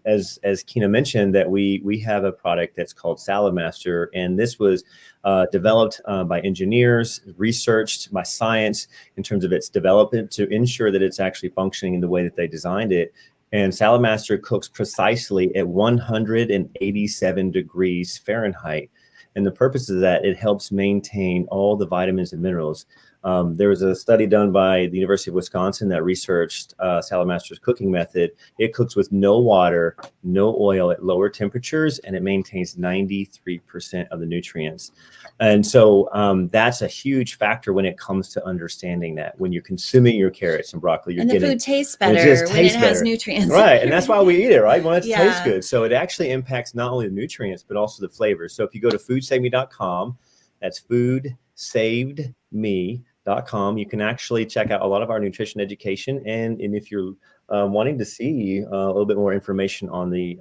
as Kina mentioned, that we have a product that's called Salad Master, and this was developed by engineers, researched by science in terms of its development to ensure that it's actually functioning in the way that they designed it. And Salad Master cooks precisely at 187 degrees Fahrenheit. And the purpose of that, it helps maintain all the vitamins and minerals There was a study done by the University of Wisconsin that researched Salad Master's cooking method. It cooks with no water, no oil at lower temperatures, and it maintains 93% of the nutrients. And so that's a huge factor when it comes to understanding that when you're consuming your carrots and broccoli, you're and the getting food tastes better when it has nutrients. Right. And that's why we eat it, right? We want it to Yeah. taste good. So it actually impacts not only the nutrients, but also the flavors. So if you go to foodsavedme.com, that's foodsavedme.com, you can actually check out a lot of our nutrition education. And if you're wanting to see a little bit more information on the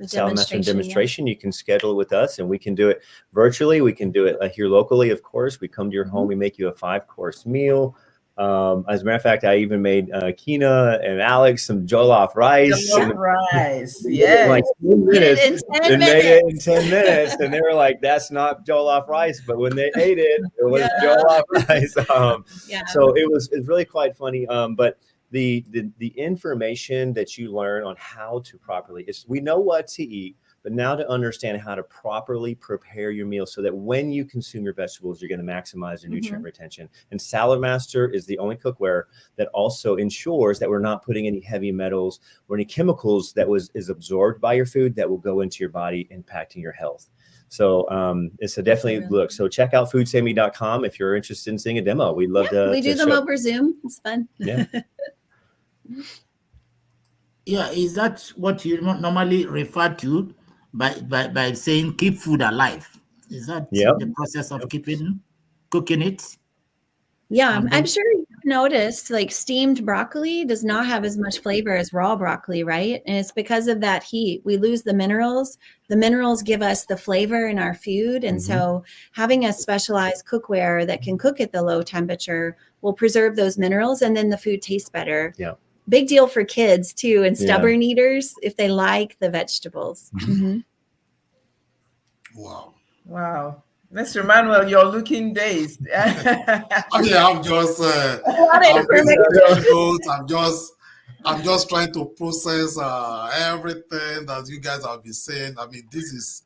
Salad Master demonstration, you can schedule it with us, and we can do it virtually. We can do it here locally, of course. We come to your home. We make you a 5-course meal. As a matter of fact, I even made Kina and Alex some jollof rice. Yes. Like 10 minutes. They made it in 10 minutes. And they were like, that's not jollof rice. But when they ate it, it was jollof rice. So it's really quite funny. But the information that you learn on how to properly, we know what to eat, but now to understand how to properly prepare your meal so that when you consume your vegetables, you're going to maximize your nutrient retention. And Salad Master is the only cookware that also ensures that we're not putting any heavy metals or any chemicals that is absorbed by your food that will go into your body, impacting your health. So it's a definitely look. So check out foodsavedme.com if you're interested in seeing a demo. We'd love to. We do them over Zoom. It's fun. Yeah. Yeah, is that what you normally refer to by saying keep food alive? Is that the process of cooking it? Yeah, I'm sure you've noticed like steamed broccoli does not have as much flavor as raw broccoli, right? And it's because of that heat. We lose the minerals. The minerals give us the flavor in our food. And so having a specialized cookware that can cook at the low temperature will preserve those minerals, and then the food tastes better. Yeah. Big deal for kids too, and stubborn eaters if they like the vegetables. Wow. Mr. Manuel, you're looking dazed. Okay, I'm just trying to process everything that you guys have been saying. I mean, this is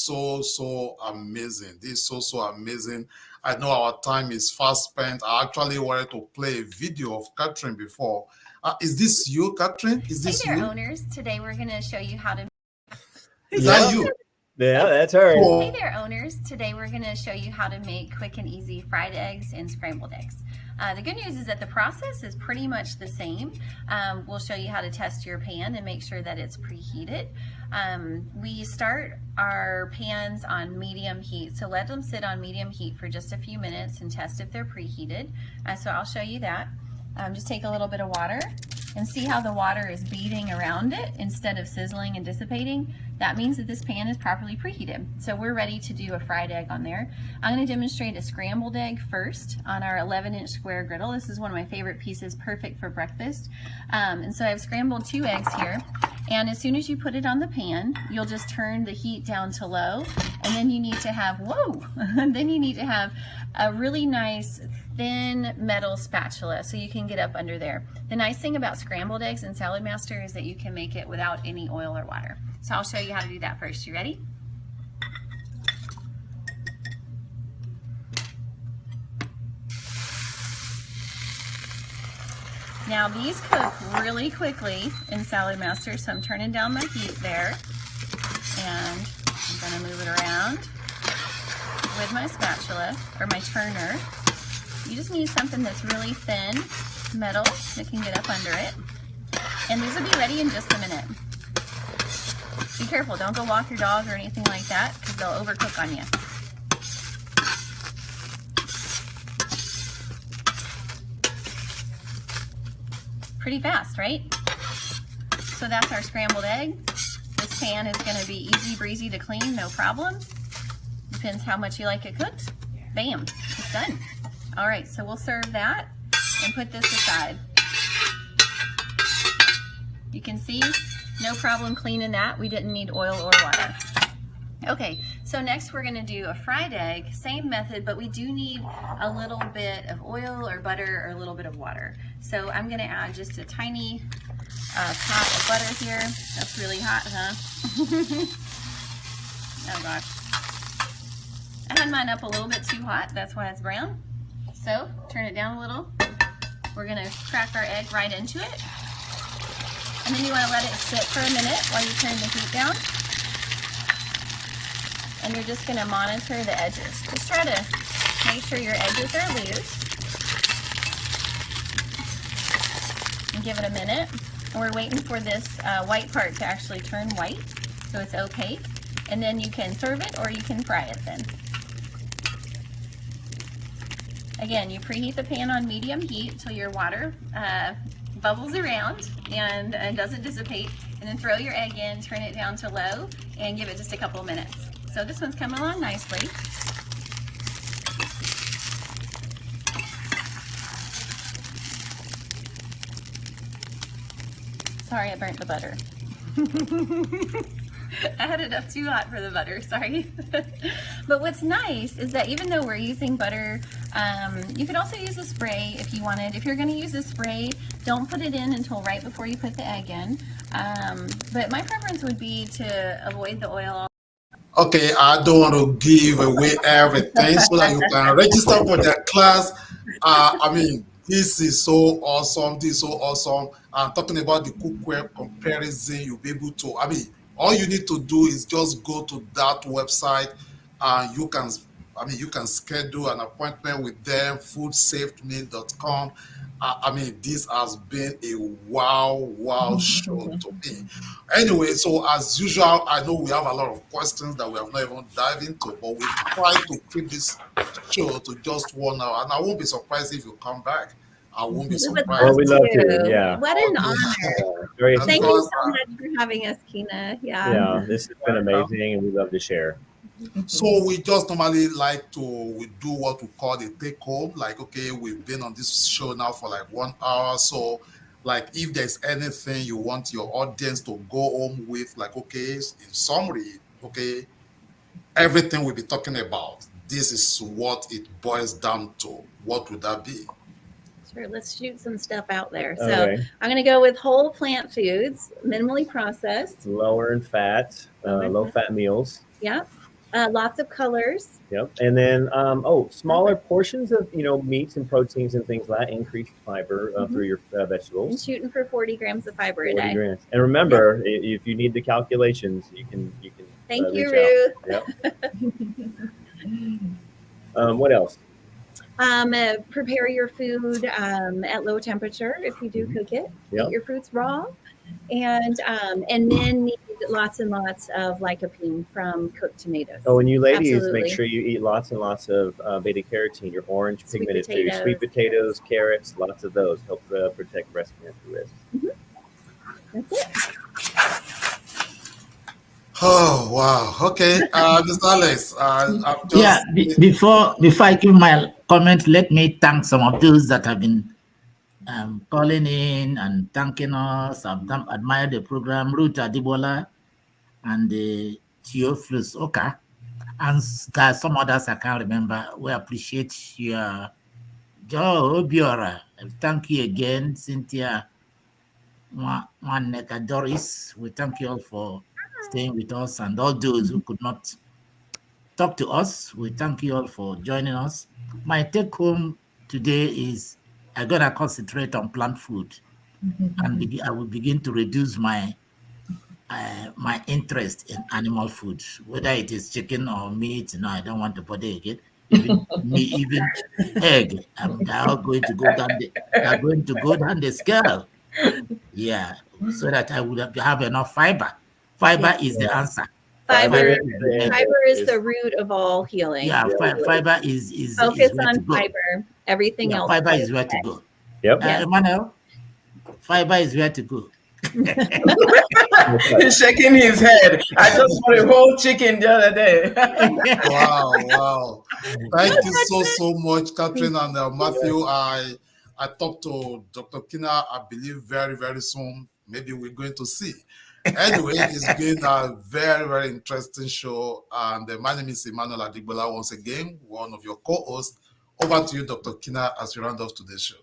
so amazing. This is so amazing. I know our time is fast spent. I actually wanted to play a video of Catherine before. Is this you, Catherine? Is this Hey there, you? owners. Today we're going to show you how to... Is that you? Yeah, that's her. Hey there, owners. Today we're going to show you how to make quick and easy fried eggs and scrambled eggs. The good news is that the process is pretty much the same. We'll show you how to test your pan and make sure that it's preheated. We start our pans on medium heat, so let them sit on medium heat for just a few minutes and test if they're preheated. So I'll show you that. Just take a little bit of water and see how the water is beating around it instead of sizzling and dissipating. That means that this pan is properly preheated. So we're ready to do a fried egg on there. I'm going to demonstrate a scrambled egg first on our 11-inch square griddle. This is one of my favorite pieces, perfect for breakfast. And so I've scrambled 2 eggs here. And as soon as you put it on the pan, you'll just turn the heat down to low. And then you need to have, then you need to have a really nice thin metal spatula so you can get up under there. The nice thing about scrambled eggs in Salad Master is that you can make it without any oil or water. So I'll show you how to do that first. You ready? Now these cook really quickly in Salad Master, so I'm turning down my heat there, and I'm going to move it around with my spatula or my turner. You just need something that's really thin metal that can get up under it, and these will be ready in just a minute. Be careful, don't go walk your dog or anything like that because they'll overcook on you. Pretty fast, right? So that's our scrambled egg. This pan is going to be easy breezy to clean, no problem. Depends how much you like it cooked. Bam, it's done. All right, so we'll serve that and put this aside. You can see, no problem cleaning that. We didn't need oil or water. Okay, so next we're going to do a fried egg, same method, but we do need a little bit of oil or butter or a little bit of water. So I'm going to add just a tiny pot of butter here. That's really hot, huh? Oh gosh. I had mine up a little bit too hot, that's why it's brown. So turn it down a little. We're gonna crack our egg right into it. And then you wanna let it sit for a minute while you turn the heat down. And you're just gonna monitor the edges. Just try to make sure your edges are loose. And give it a minute. And we're waiting for this white part to actually turn white, so it's okay. And then you can serve it or you can fry it then. Again, you preheat the pan on medium heat until your water bubbles around and doesn't dissipate. And then throw your egg in, turn it down to low, and give it just a couple of minutes. So this one's coming along nicely. Sorry, I burnt the butter. I had it up too hot for the butter, sorry. But what's nice is that even though we're using butter, you could also use a spray if you wanted. If you're gonna use a spray, don't put it in until right before you put the egg in. But my preference would be to avoid the oil. Okay, I don't want to give away everything so that you can register for the class. I mean, this is so awesome. This is so awesome. I'm talking about the cookware comparison. You'll be able to, I mean, all you need to do is just go to that website and you can, I mean, you can schedule an appointment with them, foodsafemeal.com. I mean, this has been a wow show to me. Anyway, so as usual, I know we have a lot of questions that we have not even dived into, but we try to keep this show to just 1 hour. And I won't be surprised if you come back. I won't be We would surprised. Well, we love to. to. Yeah. What an Okay. honor. Very That's Thank because, you so much for having us, Kina. Yeah. Yeah, this has been amazing, and we love to share. So we just normally like to we do what we call the take home. Like, okay, we've been on this show now for like 1 hour. So like if there's anything you want your audience to go home with, like, okay, in summary, okay, everything we'll be talking about, this is what it boils down to. What would that be? Sure, let's shoot some stuff out there. So Okay. I'm going to go with whole plant foods, minimally processed. Lower in fat, low fat meals. Yep. Lots of colors. Yep. And then, smaller portions of, meats and proteins and things like that, increased fiber through your And vegetables. shooting for 40 grams of fiber a 40 day. grams. And remember, if you need the calculations, you can. Thank you, reach Ruth. out. What else? Prepare your food at low temperature if you do cook it. Yep. Eat your fruits raw. And men need lots and lots of lycopene from cooked tomatoes. Oh, and you ladies, Absolutely. make sure you eat lots and lots of beta carotene, your orange Sweet pigmented food, potatoes, sweet potatoes, carrots, lots of those help protect breast cancer risk. That's it. Oh wow. Okay. Mr. Alex, I'm just Yeah, before I give my comment, let me thank some of those that have been calling in and thanking us. I've admired the program, Ruth Adibola and Theophilus Oka, and there's some others I can't remember. We appreciate your Joe Obiora. Thank you again, Cynthia Waneka Doris. We thank you all for staying with us, and all those who could not talk to us. We thank you all for joining us. My take home today is I'm gonna concentrate on plant food, and I will begin to reduce my my interest in animal food, whether it is chicken or meat. No, I don't want to bother again. Even egg, they are going to go down. They are going to go down the scale. Yeah, so that I would have enough fiber. Fiber is the answer. Fiber Fiber is the root of all healing. Yeah, fiber is Focus where to on go. fiber. Everything Yeah, else. fiber is where to go. Yep. Emmanuel, fiber is where to go. He's shaking his head. I just bought a whole chicken the other day. wow. Thank you so much, Catherine and Matthew. I talked to Dr. Kina, I believe very soon. Maybe we're going to see. Anyway, it's been a very interesting show. And my name is Emmanuel Adigbola once again, one of your co-hosts. Over to you, Dr. Kina, as we round off today's show.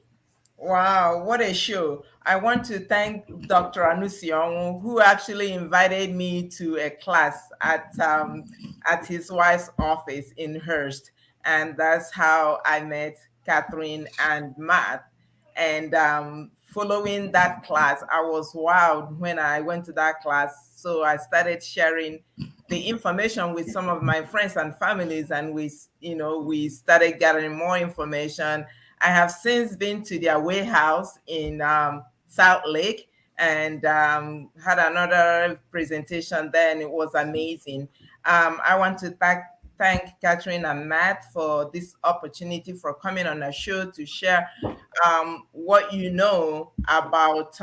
Wow, what a show. I want to thank Dr. Anusion, who actually invited me to a class at his wife's office in Hearst. And that's how I met Catherine, and Matt. And following that class, I was wowed when I went to that class. So I started sharing the information with some of my friends and families, and we started gathering more information. I have since been to their warehouse in South Lake and had another presentation there, and it was amazing. I want to thank Catherine and Matt for this opportunity for coming on our show to share what you know about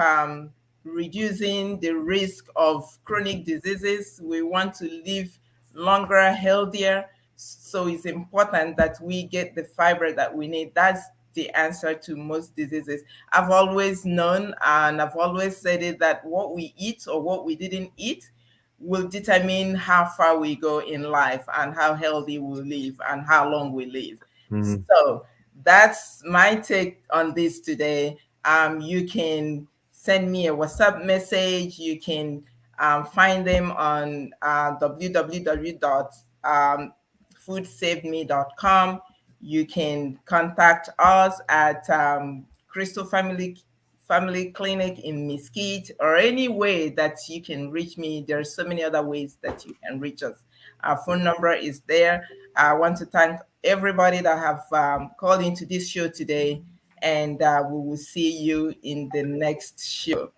reducing the risk of chronic diseases. We want to live longer, healthier. So it's important that we get the fiber that we need. That's the answer to most diseases. I've always known and I've always said it that what we eat or what we didn't eat will determine how far we go in life and how healthy we live and how long we live. Mhm. So that's my take on this today. You can send me a WhatsApp message. You can find them on www.foodsaveme.com. You can contact us at Crystal Family Clinic in Mesquite, or any way that you can reach me. There are so many other ways that you can reach us. Our phone number is there. I want to thank everybody that have called into this show today, and we will see you in the next show.